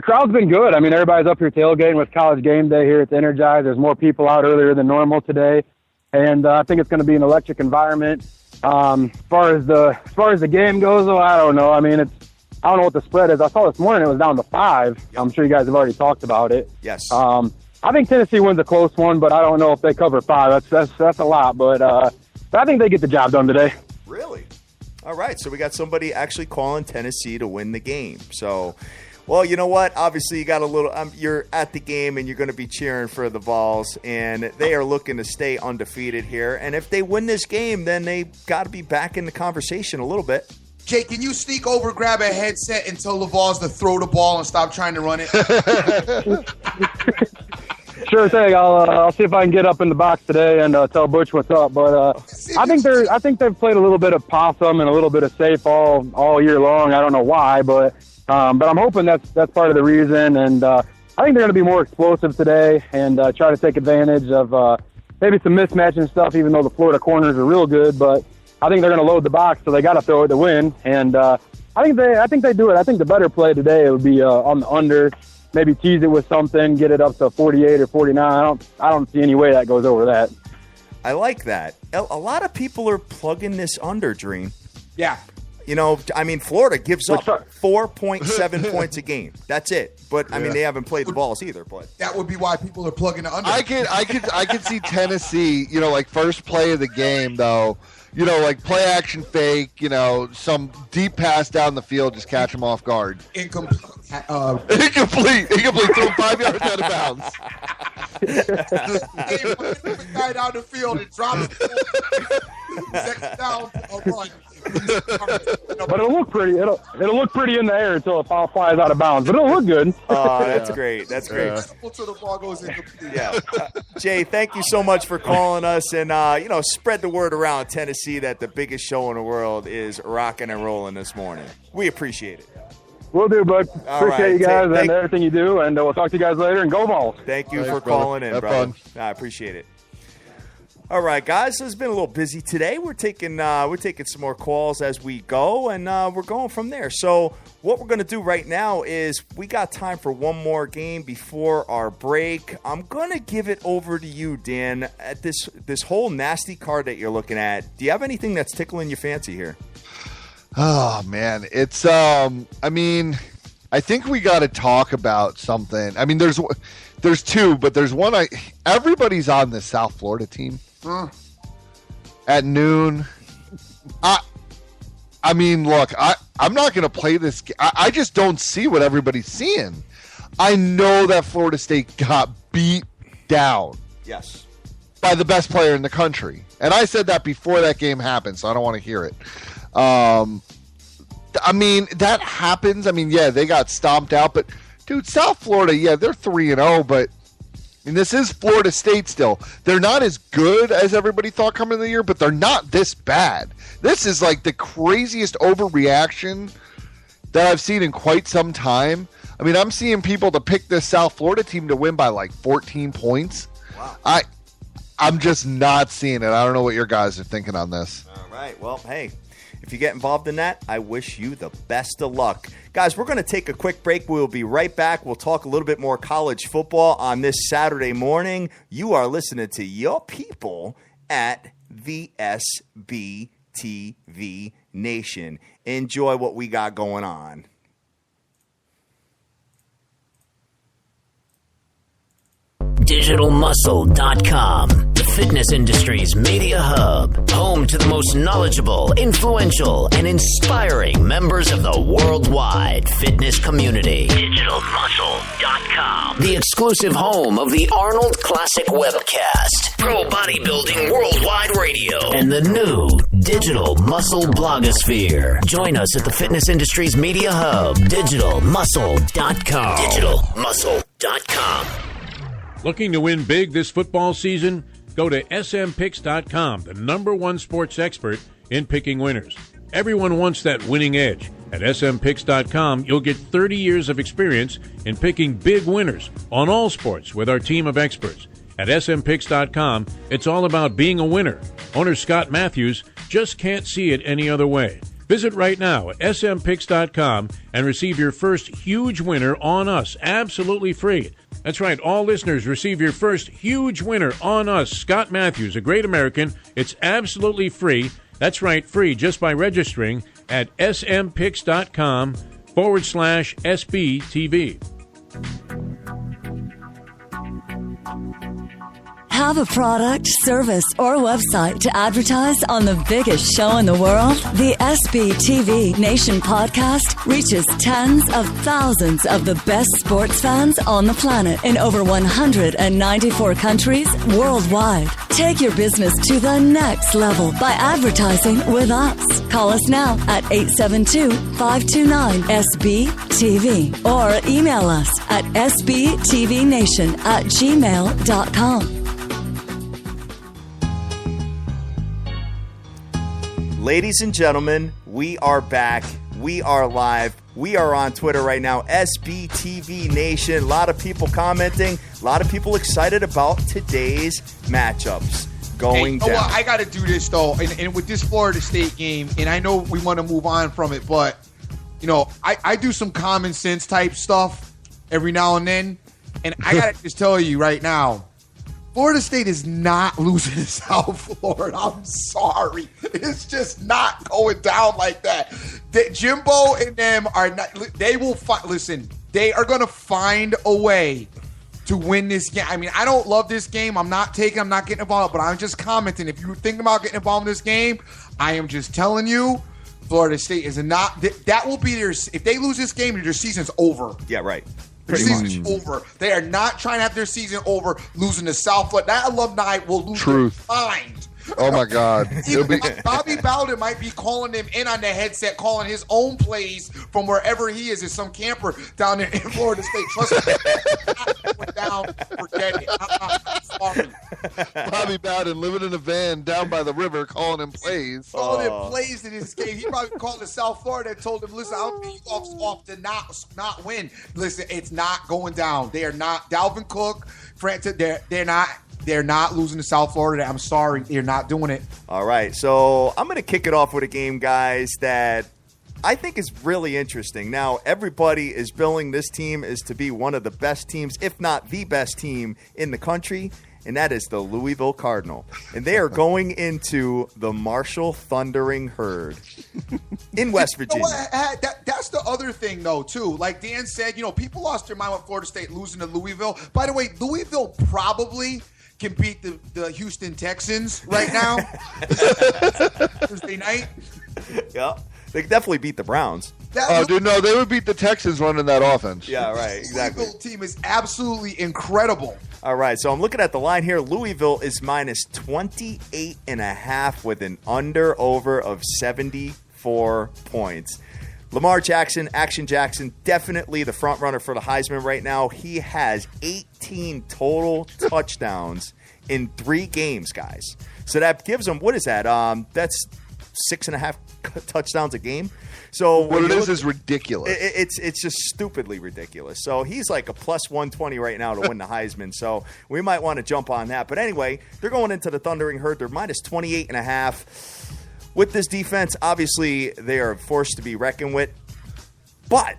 crowd's been good. I mean, everybody's up here tailgating with College Game Day here. It's energized. There's more people out earlier than normal today. And I think it's going to be an electric environment. As far as the game goes, though, I don't know. I mean, I don't know what the spread is. I saw this morning it was down to 5. Yep. I'm sure you guys have already talked about it. Yes. I think Tennessee wins a close one, but I don't know if they cover 5. That's a lot, but I think they get the job done today. Really? All right. So we got somebody actually calling Tennessee to win the game. So, well, you know what? Obviously, you got a little. You're at the game, and you're going to be cheering for the Vols, and they are looking to stay undefeated here. And if they win this game, then they got to be back in the conversation a little bit. Jay, can you sneak over, grab a headset, and tell the Vols to throw the ball and stop trying to run it? Sure thing. I'll see if I can get up in the box today and tell Butch what's up. But I think they've played a little bit of possum and a little bit of safe all year long. I don't know why, but I'm hoping that's part of the reason. And I think they're going to be more explosive today and try to take advantage of maybe some mismatching stuff, even though the Florida corners are real good. But I think they're going to load the box, so they got to throw it to win. And I think they do it. I think the better play today would be on the under, maybe tease it with something, get it up to 48 or 49. I don't see any way that goes over that. I like that. A lot of people are plugging this under, Dream. Yeah. You know, I mean, Florida gives up 4.7 points a game. That's it. But I mean, they haven't played the balls either. But that would be why people are plugging the under. I could see Tennessee. You know, like first play of the game though. You know, like play action fake. You know, some deep pass down the field, just catch them off guard. Incomplete. Incomplete. Throw 5 yards out of bounds. Hey, put the guy down the field and drops second down a run. But it'll look pretty. It'll look pretty in the air until it flies out of bounds. But it'll look good. Oh, that's great. That's great. Until the ball goes incomplete. Yeah. Jay, thank you so much for calling us, and spread the word around Tennessee that the biggest show in the world is rocking and rolling this morning. We appreciate it. Will do, bud. Appreciate you guys and Thank everything you do, and we'll talk to you guys later. And go Vols. Thank you Thanks, for brother. calling in, Have brother. fun. I appreciate it. All right, guys. So it's been a little busy today. We're taking some more calls as we go, and we're going from there. So what we're going to do right now is we got time for one more game before our break. I'm going to give it over to you, Dan. At this whole nasty card that you're looking at, do you have anything that's tickling your fancy here? Oh man, it's I mean, I think we got to talk about something. I mean, there's two, but there's one. Everybody's on the South Florida team at noon. I mean, look, I'm not going to play this. I just don't see what everybody's seeing. I know that Florida State got beat down. Yes. By the best player in the country, and I said that before that game happened, so I don't want to hear it. I mean, that happens. I mean, yeah, they got stomped out, but dude, South Florida, yeah, they're 3-0, but I mean, this is Florida State still. They're not as good as everybody thought coming into the year, but they're not this bad. This is like the craziest overreaction that I've seen in quite some time. I mean, I'm seeing people to pick this South Florida team to win by like 14 points. Wow. I'm just not seeing it. I don't know what your guys are thinking on this. All right. Well, hey, if you get involved in that, I wish you the best of luck. Guys, we're going to take a quick break. We'll be right back. We'll talk a little bit more college football on this Saturday morning. You are listening to your people at the SBTV Nation. Enjoy what we got going on. DigitalMuscle.com, the fitness industry's media hub, home to the most knowledgeable, influential, and inspiring members of the worldwide fitness community. DigitalMuscle.com, the exclusive home of the Arnold Classic webcast, Pro Bodybuilding Worldwide Radio, and the new Digital Muscle blogosphere. Join us at the fitness industry's media hub, DigitalMuscle.com. DigitalMuscle.com. Looking to win big this football season? Go to smpicks.com, the #1 sports expert in picking winners. Everyone wants that winning edge. At smpicks.com, you'll get 30 years of experience in picking big winners on all sports with our team of experts. At smpicks.com, it's all about being a winner. Owner Scott Matthews just can't see it any other way. Visit right now at smpicks.com and receive your first huge winner on us absolutely free. That's right, all listeners receive your first huge winner on us, Scott Matthews, a great American. It's absolutely free. That's right, free just by registering at smpicks.com/SBTV. Have a product, service, or website to advertise on the biggest show in the world? The SBTV Nation podcast reaches tens of thousands of the best sports fans on the planet in over 194 countries worldwide. Take your business to the next level by advertising with us. Call us now at 872-529-SBTV or email us at sbtvnation@gmail.com. Ladies and gentlemen, we are back. We are live. We are on Twitter right now, SBTV Nation. A lot of people commenting. A lot of people excited about today's matchups going down. Well, I got to do this, though. And with this Florida State game, and I know we want to move on from it, but, you know, I do some common sense type stuff every now and then. And I got to just tell you right now, Florida State is not losing to South Florida. I'm sorry. It's just not going down like that. Jimbo and them are not, they will listen, they are going to find a way to win this game. I mean, I don't love this game. I'm not getting involved, but I'm just commenting. If you're thinking about getting involved in this game, I am just telling you, Florida State is not, that will be their, if they lose this game, their season's over. Yeah, right. Their season's over. They are not trying to have their season over losing to South Florida. That alumni will lose their mind. Oh, my God. Bobby Bowden might be calling them in on the headset, calling his own plays from wherever he is as some camper down there in Florida State. Trust me, went down, forget it. I'm sorry. Bobby Bowden living in a van down by the river calling him plays. Calling him plays in his game. He probably called to South Florida and told him, listen, I don't think you off to not win. Listen, it's not going down. They are not. Dalvin Cook, Francis, they're not losing to South Florida. I'm sorry. They're not doing it. All right. So I'm going to kick it off with a game, guys, that I think is really interesting. Now, everybody is billing this team as to be one of the best teams, if not the best team in the country, and that is the Louisville Cardinal. And they are going into the Marshall Thundering Herd in West Virginia. That's the other thing, though, too. Like Dan said, people lost their mind with Florida State losing to Louisville. By the way, Louisville probably can beat the Houston Texans right now. Thursday night. Yeah. They could definitely beat the Browns. Dude, no, they would beat the Texans running that offense. Yeah, right, exactly. The Louisville team is absolutely incredible. All right, so I'm looking at the line here. Louisville is minus 28.5 with an under-over of 74 points. Lamar Jackson, Action Jackson, definitely the front runner for the Heisman right now. He has 18 total touchdowns in 3 games, guys. So that gives him, what is that? That's 6.5 touchdowns a game. So what it is ridiculous. It's just stupidly ridiculous. So he's like a plus 120 right now to win the Heisman. So we might want to jump on that. But anyway, they're going into the Thundering Herd. They're minus 28.5. With this defense, obviously, they are forced to be reckoned with. But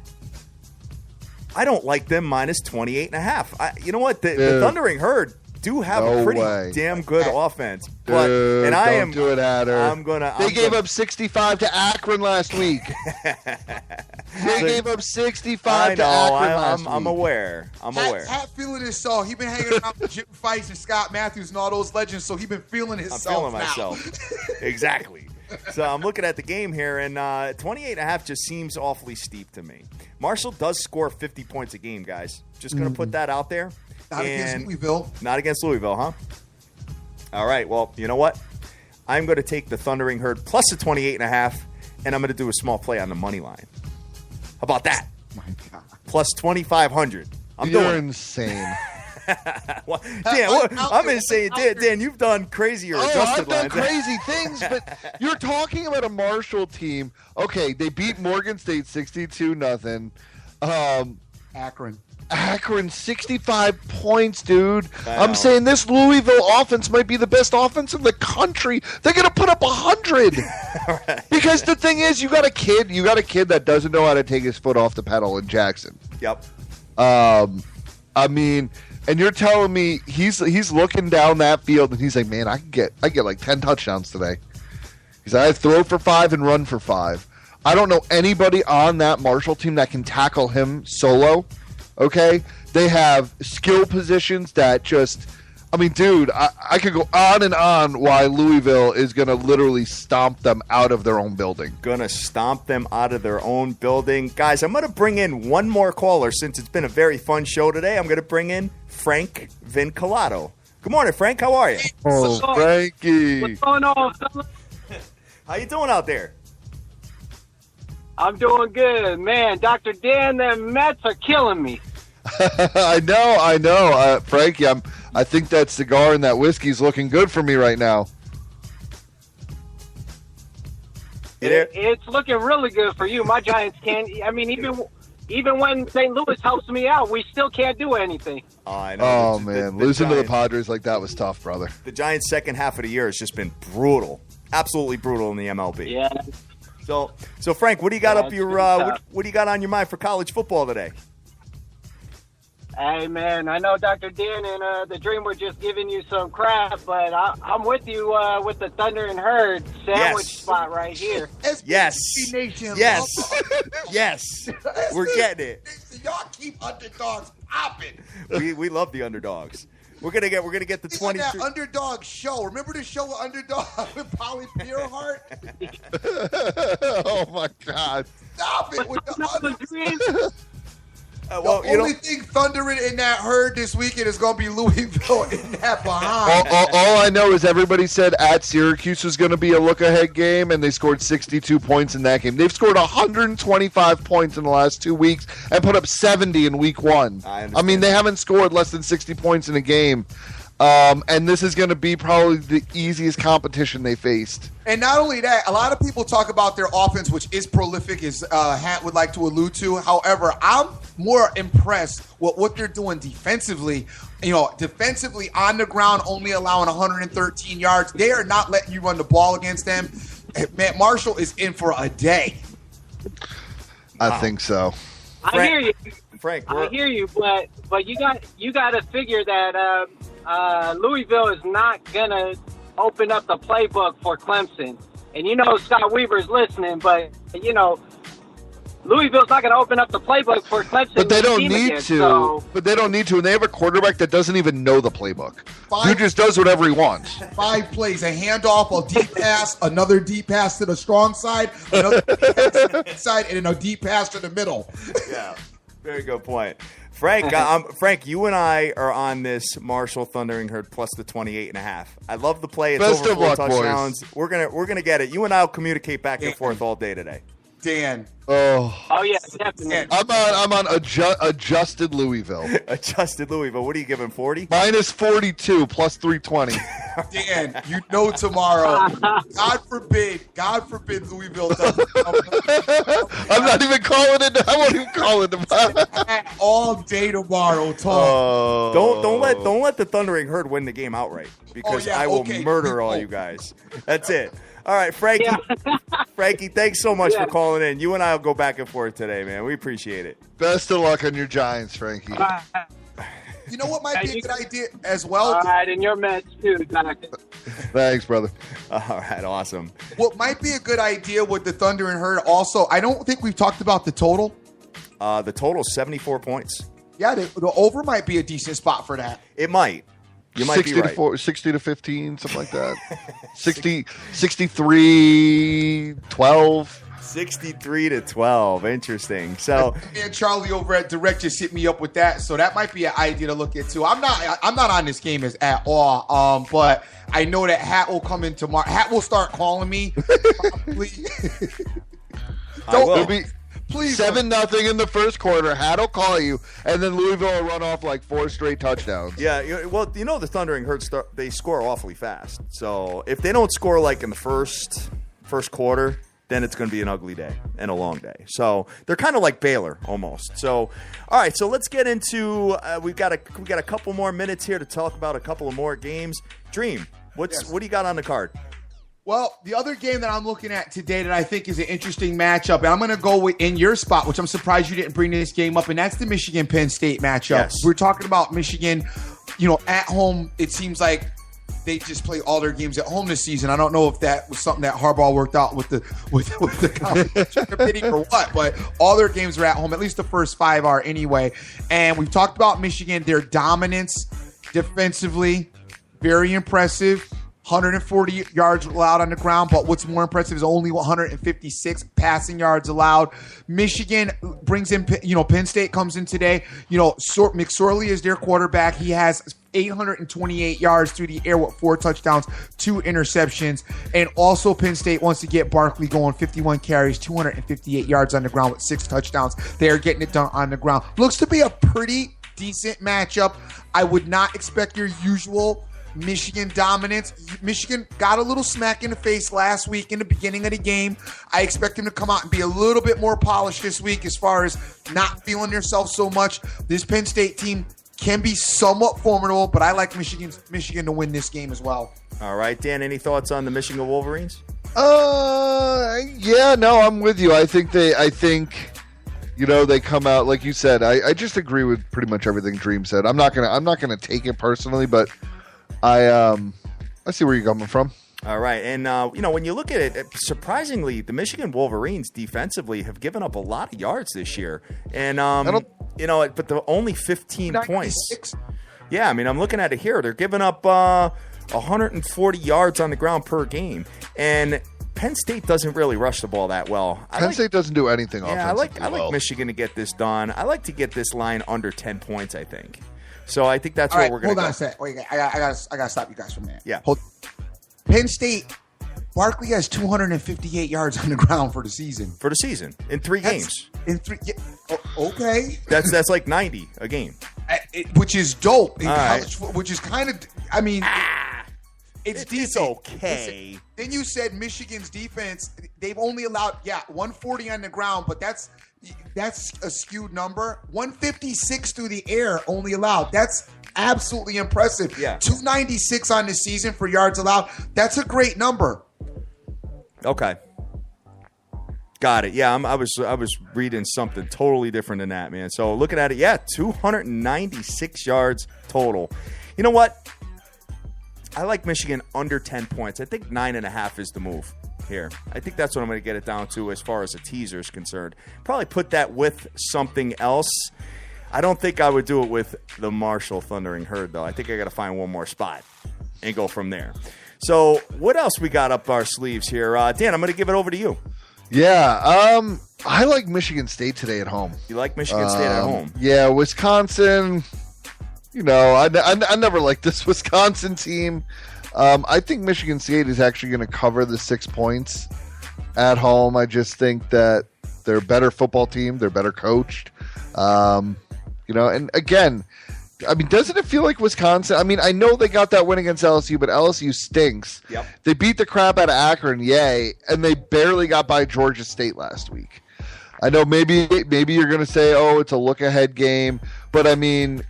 I don't like them minus 28.5. You know what? The Thundering Herd do have a pretty damn good offense. But Dude, I don't do it, Hatter. They gave up 65 to Akron last week. They gave up 65 to Akron last week. I'm aware. Hat feeling himself. He's been hanging around with Jim Fice and Scott Matthews and all those legends, so he's been feeling himself. I'm feeling myself. Exactly. So I'm looking at the game here, and 28.5 just seems awfully steep to me. Marshall does score 50 points a game, guys. Just going to put that out there. Not against Louisville. Not against Louisville, huh? All right, well, you know what? I'm going to take the Thundering Herd plus the 28.5, and I'm going to do a small play on the money line. How about that? My God. Plus 2,500. You're insane. Well, Dan, I'm insane. Dan, you've done crazier adjusted lines. I've done crazy things, but you're talking about a Marshall team. Okay, they beat Morgan State 62-0. Akron 65 points, dude. I'm saying this Louisville offense might be the best offense in the country. They're going to put up 100. Right. Because the thing is, you got a kid that doesn't know how to take his foot off the pedal in Jackson. Yep. I mean, and you're telling me he's looking down that field and he's like, man, I get like 10 touchdowns today. He's like, I throw for 5 and run for 5. I don't know anybody on that Marshall team that can tackle him solo. Okay, they have skill positions that just, I mean, dude, I could go on and on why Louisville is going to literally stomp them out of their own building. Guys, I'm going to bring in one more caller since it's been a very fun show today. I'm going to bring in Frank Vinculato. Good morning, Frank. How are you? Oh, Frankie. What's going on, fellas? How you doing out there? I'm doing good, man. Dr. Dan, the Mets are killing me. I know. Frankie, I think that cigar and that whiskey's looking good for me right now. It's looking really good for you. My Giants can't. I mean, even when St. Louis helps me out, we still can't do anything. Oh, I know. Oh, man. Losing to the Padres like that was tough, brother. The Giants' second half of the year has just been brutal. Absolutely brutal in the MLB. Yeah. So Frank, what do you got up your what do you got on your mind for college football today? Hey, man, I know Dr. Dan and the Dream were just giving you some crap, but I'm with you with the Thunder and Herd sandwich spot right here. Yes. Nation. Yes. Yes. We're getting it. Y'all keep underdogs popping. We love the underdogs. We're gonna get the 23. That underdog show. Remember the show with Underdog with Polly Pierhart? Oh my God! Stop it with the Dream. The only thing thundering in that Herd this weekend is going to be Louisville in that behind. All I know is everybody said at Syracuse was going to be a look-ahead game, and they scored 62 points in that game. They've scored 125 points in the last 2 weeks and put up 70 in week 1. I mean, they haven't scored less than 60 points in a game. And this is going to be probably the easiest competition they faced. And not only that, a lot of people talk about their offense, which is prolific, as Hat would like to allude to. However, I'm more impressed with what they're doing defensively. You know, defensively on the ground, only allowing 113 yards. They are not letting you run the ball against them. Matt Marshall is in for a day. I think so. I hear you, Frank. I hear you, but you got to figure that Louisville is not gonna open up the playbook for Clemson. And you know Scott Weaver's listening, but you know Louisville's not going to open up the playbook for Clemson. But they don't need again, to. So. But they don't need to. And they have a quarterback that doesn't even know the playbook. Who just does whatever he wants. 5 plays, a handoff, a deep pass, another deep pass to the strong side, another deep pass to the side, and then a deep pass to the middle. Yeah, very good point. Frank, Frank, you and I are on this Marshall Thundering Herd plus the 28.5. I love the play. It's Best over of 4 luck, touchdowns. boys. We're gonna get it. You and I will communicate back and forth all day today. Dan. Oh yeah, definitely. I'm on adjusted Louisville. Adjusted Louisville. What are you giving? 40? Minus 42 plus 320. Dan, you know tomorrow. God forbid Louisville doesn't. I'm not even calling it. I won't even call it all day tomorrow. Talk. Don't let the Thundering Herd win the game outright because I will murder all you guys. That's it. All right, Frankie. Yeah. Frankie, thanks so much for calling in. You and I will go back and forth today, man. We appreciate it. Best of luck on your Giants, Frankie. You know what might be a good idea as well? All right, and your Mets too, Doc. Thanks, brother. All right, awesome. What might be a good idea with the Thunder and Herd also, I don't think we've talked about the total. The total is 74 points. Yeah, the over might be a decent spot for that. It might. You might 60 be right. to 4, 60 to 15, something like that. 63, 12. 63 to 12. Interesting. So, and Charlie over at Direct just hit me up with that, so that might be an idea to look at too. I'm not on this game at all. But I know that Hat will come in tomorrow. Hat will start calling me. Please 7-0 in the first quarter. Hat'll call you, and then Louisville will run off like 4 straight touchdowns. Yeah, well, you know the Thundering Herd they score awfully fast. So if they don't score like in the first quarter, then it's going to be an ugly day and a long day. So they're kind of like Baylor almost. So all right, so let's get into we got a couple more minutes here to talk about a couple of more games. Dream, what do you got on the card? Well, the other game that I'm looking at today that I think is an interesting matchup, and I'm going to go in your spot, which I'm surprised you didn't bring this game up, and that's the Michigan-Penn State matchup. Yes. We're talking about Michigan, at home. It seems like they just play all their games at home this season. I don't know if that was something that Harbaugh worked out with the committee or what, but all their games are at home. At least the first 5 are anyway. And we've talked about Michigan, their dominance defensively, very impressive. 140 yards allowed on the ground, but what's more impressive is only 156 passing yards allowed. Michigan brings in, Penn State comes in today. McSorley is their quarterback. He has 828 yards through the air with 4 touchdowns, 2 interceptions. And also Penn State wants to get Barkley going, 51 carries, 258 yards on the ground with 6 touchdowns. They are getting it done on the ground. Looks to be a pretty decent matchup. I would not expect your usual Michigan dominance. Michigan got a little smack in the face last week in the beginning of the game. I expect them to come out and be a little bit more polished this week as far as not feeling themselves so much. This Penn State team can be somewhat formidable, but I like Michigan to win this game as well. All right, Dan, any thoughts on the Michigan Wolverines? Yeah, no, I'm with you. I think they come out like you said. I just agree with pretty much everything Dream said. I'm not gonna take it personally, but I see where you're coming from. All right, and when you look at it, surprisingly, the Michigan Wolverines defensively have given up a lot of yards this year, and but they're only 15 points. Yeah, I mean, I'm looking at it here. They're giving up 140 yards on the ground per game, and Penn State doesn't really rush the ball that well. Penn State doesn't do anything offensively. I like Michigan to get this done. I like to get this line under 10 points, I think. So I think that's what we're going to go. Hold on a sec. Wait, I gotta stop you guys from that. Yeah. Penn State, Barkley has 258 yards on the ground for the season. In 3 games. Okay. That's like 90 a game. Which is dope in college, which is kind of, I mean, it's decent. It's okay. Listen, then you said Michigan's defense, they've only allowed, 140 on the ground, but that's a skewed number. 156 through the air only allowed. That's absolutely impressive. Yeah. 296 on the season for yards allowed. That's a great number. Okay. Got it. Yeah, I was reading something totally different than that, man. So looking at it, 296 yards total. You know what? I like Michigan under 10 points. I think 9.5 is the move here. I think that's what I'm going to get it down to as far as a teaser is concerned. Probably put that with something else. I don't think I would do it with the Marshall Thundering Herd, though. I think I got to find one more spot and go from there. So what else we got up our sleeves here? Dan, I'm going to give it over to you. Yeah, I like Michigan State today at home. You like Michigan State at home? Yeah, Wisconsin, I never liked this Wisconsin team. I think Michigan State is actually going to cover the 6 points at home. I just think that they're a better football team. They're better coached. And again, I mean, doesn't it feel like Wisconsin? I mean, I know they got that win against LSU, but LSU stinks. Yep. They beat the crap out of Akron, yay, and they barely got by Georgia State last week. I know maybe you're going to say, oh, it's a look-ahead game, but I mean,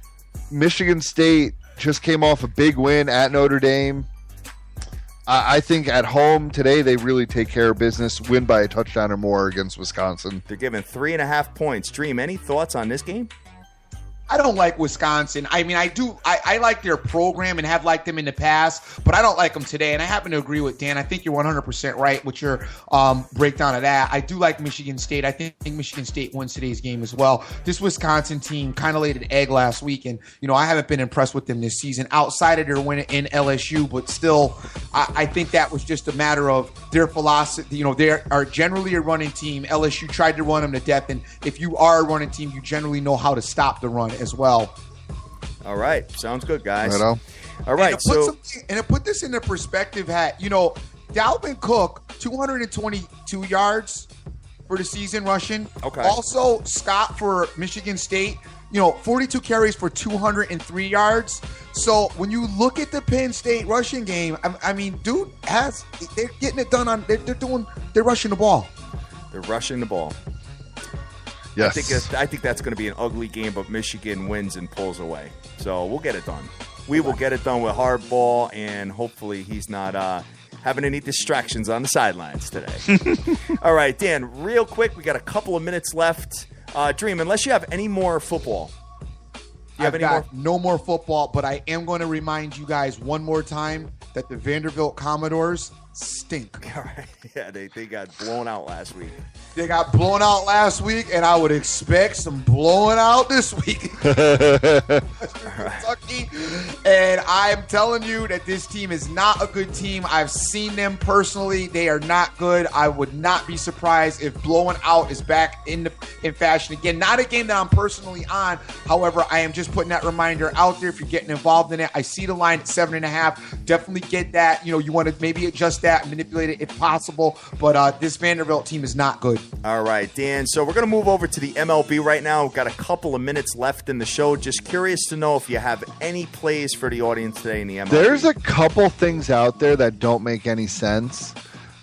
Michigan State just came off a big win at Notre Dame. I think at home today they really take care of business, win by a touchdown or more against Wisconsin. They're giving 3.5 points. Dream, any thoughts on this game? I don't like Wisconsin. I mean, I like their program and have liked them in the past, but I don't like them today. And I happen to agree with Dan. I think you're 100% right with your breakdown of that. I do like Michigan State. I think Michigan State wins today's game as well. This Wisconsin team kind of laid an egg last week, and I haven't been impressed with them this season outside of their win in LSU. But still, I think that was just a matter of their philosophy. They are generally a running team. LSU tried to run them to death, and if you are a running team, you generally know how to stop the run as well. All right. Sounds good, guys. Right on. All right. And to put this into perspective, Dalvin Cook, 222 yards for the season rushing. Okay. Also, Scott for Michigan State, 42 carries for 203 yards. So when you look at the Penn State rushing game, I mean, they're getting it done they're rushing the ball. They're rushing the ball. Yes. I think that's going to be an ugly game, but Michigan wins and pulls away. So we'll get it done. We will get it done with hardball, and hopefully he's not having any distractions on the sidelines today. All right, Dan, real quick, we got a couple of minutes left. Dream, unless you have any more football. I've got no more football, but I am going to remind you guys one more time that the Vanderbilt Commodores stink. All right. Yeah, they got blown out last week. They got blown out last week, and I would expect some blowing out this week. Kentucky. And I'm telling you that this team is not a good team. I've seen them personally. They are not good. I would not be surprised if blowing out is back in fashion again. Not a game that I'm personally on. However, I am just putting that reminder out there if you're getting involved in it. I see the line at 7.5. Definitely get that. You want to maybe adjust that and manipulate it if possible. possible, but this Vanderbilt team is not good. All right, Dan. So we're going to move over to the MLB right now. We've got a couple of minutes left in the show. Just curious to know if you have any plays for the audience today in the MLB. There's a couple things out there that don't make any sense.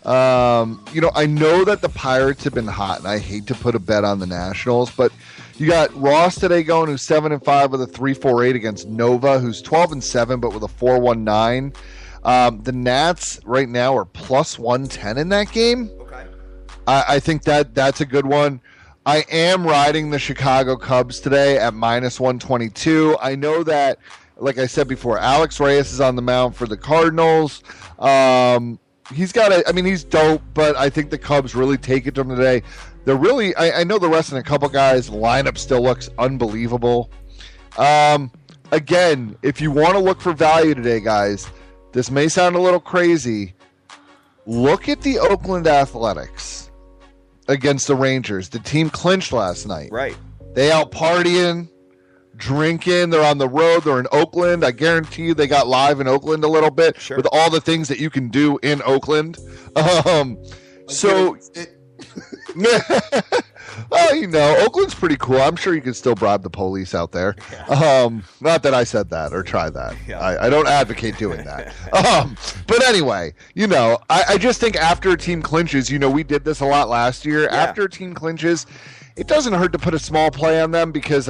I know that the Pirates have been hot, and I hate to put a bet on the Nationals, but you got Ross today going, who's 7-5 with a 3.48 against Nova, who's 12-7 but with a 4.19. The Nats right now are plus 110 in that game. Okay. I think that's a good one. I am riding the Chicago Cubs today at minus 122. I know that, like I said before, Alex Reyes is on the mound for the Cardinals. He's dope, but I think the Cubs really take it to him today. They're really, I know the rest of a couple guys, the lineup still looks unbelievable. Again, if you want to look for value today, guys, this may sound a little crazy. Look at the Oakland Athletics against the Rangers. The team clinched last night. Right. They out partying, drinking. They're on the road. They're in Oakland. I guarantee you they got live in Oakland a little bit with all the things that you can do in Oakland. Well, Oakland's pretty cool. I'm sure you can still bribe the police out there. Not that I said that or tried that. Yeah. I don't advocate doing that. But anyway, I just think after a team clinches, we did this a lot last year. Yeah. After a team clinches, it doesn't hurt to put a small play on them because,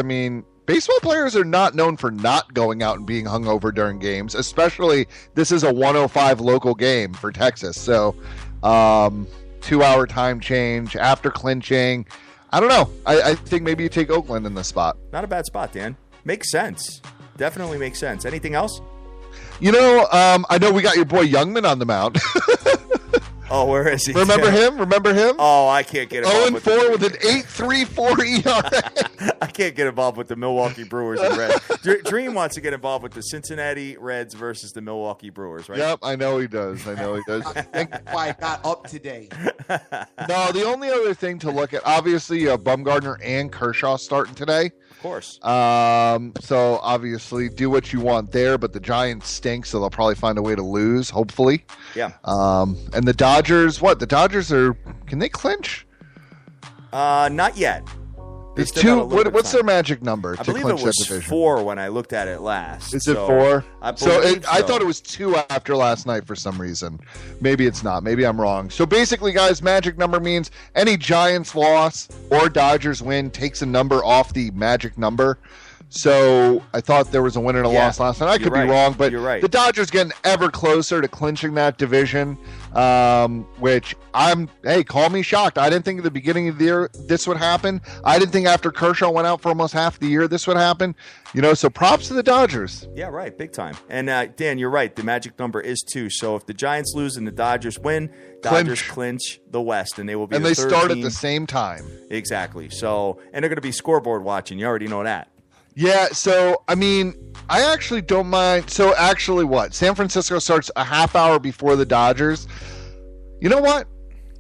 baseball players are not known for not going out and being hungover during games, especially this is a 105 local game for Texas. So, 2-hour time change after clinching. I don't know. I think maybe you take Oakland in this spot. Not a bad spot, Dan. Makes sense. Definitely makes sense. Anything else? I know we got your boy Youngman on the mound. Oh, where is he? Remember him? Oh, I can't get involved. 0-4 with an 8.34 ERA. I can't get involved with the Milwaukee Brewers and Reds. Dream wants to get involved with the Cincinnati Reds versus the Milwaukee Brewers, right? Yep, I know he does. That's why I got up today. No, the only other thing to look at, obviously, you have Bumgarner and Kershaw starting today. Of course. So obviously do what you want there, but the Giants stink, so they'll probably find a way to lose, hopefully. Yeah. And the Dodgers, can they clinch? Not yet. It's two. What's their magic number? I believe it was 4 when I looked at it last. Is it 4? I thought it was 2 after last night for some reason. Maybe it's not. Maybe I'm wrong. So basically, guys, magic number means any Giants loss or Dodgers win takes a number off the magic number. So I thought there was a win and a loss last night. I could be wrong, but the Dodgers getting ever closer to clinching that division, which call me shocked. I didn't think at the beginning of the year this would happen. I didn't think after Kershaw went out for almost half the year this would happen. So props to the Dodgers. Yeah, right. Big time. And Dan, you're right. The magic number is 2. So if the Giants lose and the Dodgers win, Dodgers clinch the West, and they will be and the they third start team. At the same time. Exactly. So, and they're going to be scoreboard watching. You already know that. Yeah, so, I actually don't mind. So, actually, San Francisco starts a half hour before the Dodgers. You know what?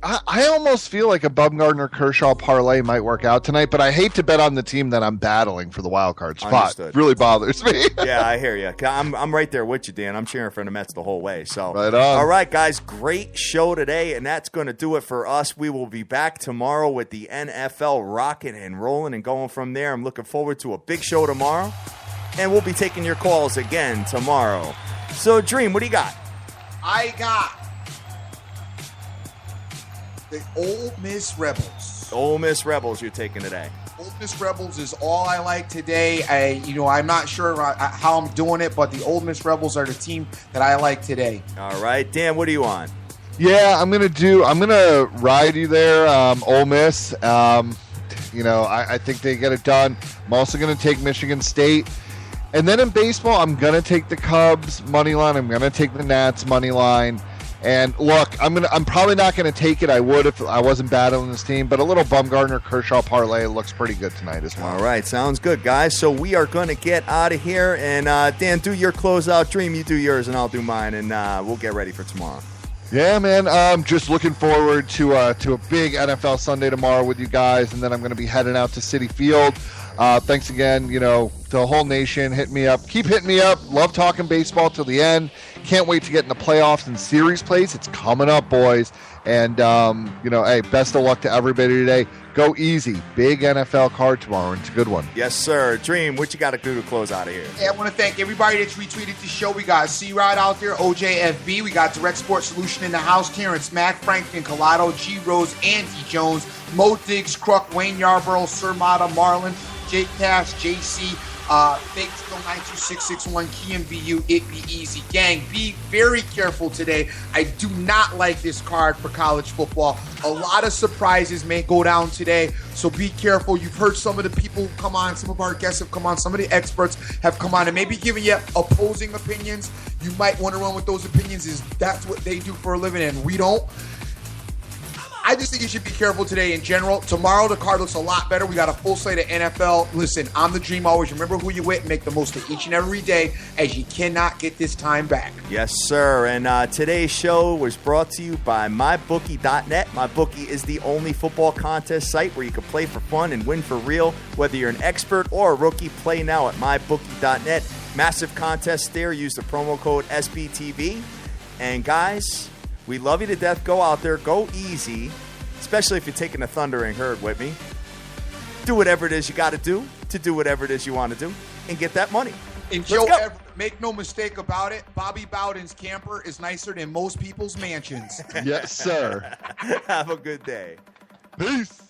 I almost feel like a Bumgarner-Kershaw parlay might work out tonight, but I hate to bet on the team that I'm battling for the wild card spot. Understood. It really bothers me. Yeah, I hear you. I'm right there with you, Dan. I'm cheering for the Mets the whole way. So, right on. All right, guys, great show today, and that's going to do it for us. We will be back tomorrow with the NFL rocking and rolling and going from there. I'm looking forward to a big show tomorrow, and we'll be taking your calls again tomorrow. So, Dream, what do you got? I got the Ole Miss Rebels. Ole Miss Rebels you're taking today. Ole Miss Rebels is all I like today. I'm not sure how I'm doing it, but the Ole Miss Rebels are the team that I like today. All right. Dan, what are you on? Yeah, I'm gonna ride you there, Ole Miss. I think they get it done. I'm also gonna take Michigan State. And then in baseball, I'm gonna take the Cubs money line. I'm gonna take the Nats money line. And look, I'm probably not going to take it. I would if I wasn't battling this team, but a little Bumgarner-Kershaw parlay looks pretty good tonight as well. All right, sounds good, guys. So we are going to get out of here. And Dan, do your closeout. Dream, you do yours, and I'll do mine, and we'll get ready for tomorrow. Yeah, man. I'm just looking forward to a big NFL Sunday tomorrow with you guys, and then I'm going to be heading out to Citi Field. Thanks again, to the whole nation. Hit me up. Keep hitting me up. Love talking baseball till the end. Can't wait to get in the playoffs and series plays. It's coming up, boys. And, hey, best of luck to everybody today. Go easy. Big NFL card tomorrow, and it's a good one. Yes, sir. Dream, what you got to do to close out of here? Hey, I want to thank everybody that's retweeted the show. We got C-Rod out there, OJFB. We got Direct Sports Solution in the house, Terrence Mack, Franklin Collado, G. Rose, Andy Jones, Mo Diggs, Kruk, Wayne Yarborough, Sir Mata, Marlon, Jake Cash, JC, Fake 92661, Key MVU, It Be Easy. Gang, be very careful today. I do not like this card for college football. A lot of surprises may go down today, so be careful. You've heard some of the people come on, some of our guests have come on, some of the experts have come on and maybe giving you opposing opinions. You might want to run with those opinions, is that's what they do for a living and we don't. I just think you should be careful today in general. Tomorrow, the card looks a lot better. We got a full slate of NFL. Listen, I'm the dream always. Remember who you're with and make the most of each and every day, as you cannot get this time back. Yes, sir. And today's show was brought to you by MyBookie.net. MyBookie is the only football contest site where you can play for fun and win for real. Whether you're an expert or a rookie, play now at MyBookie.net. Massive contest there. Use the promo code SBTV. And guys, we love you to death. Go out there. Go easy, especially if you're taking a thundering herd with me. Do whatever it is you got to do whatever it is you want to do and get that money. And Joe, make no mistake about it, Bobby Bowden's camper is nicer than most people's mansions. Yes, sir. Have a good day. Peace.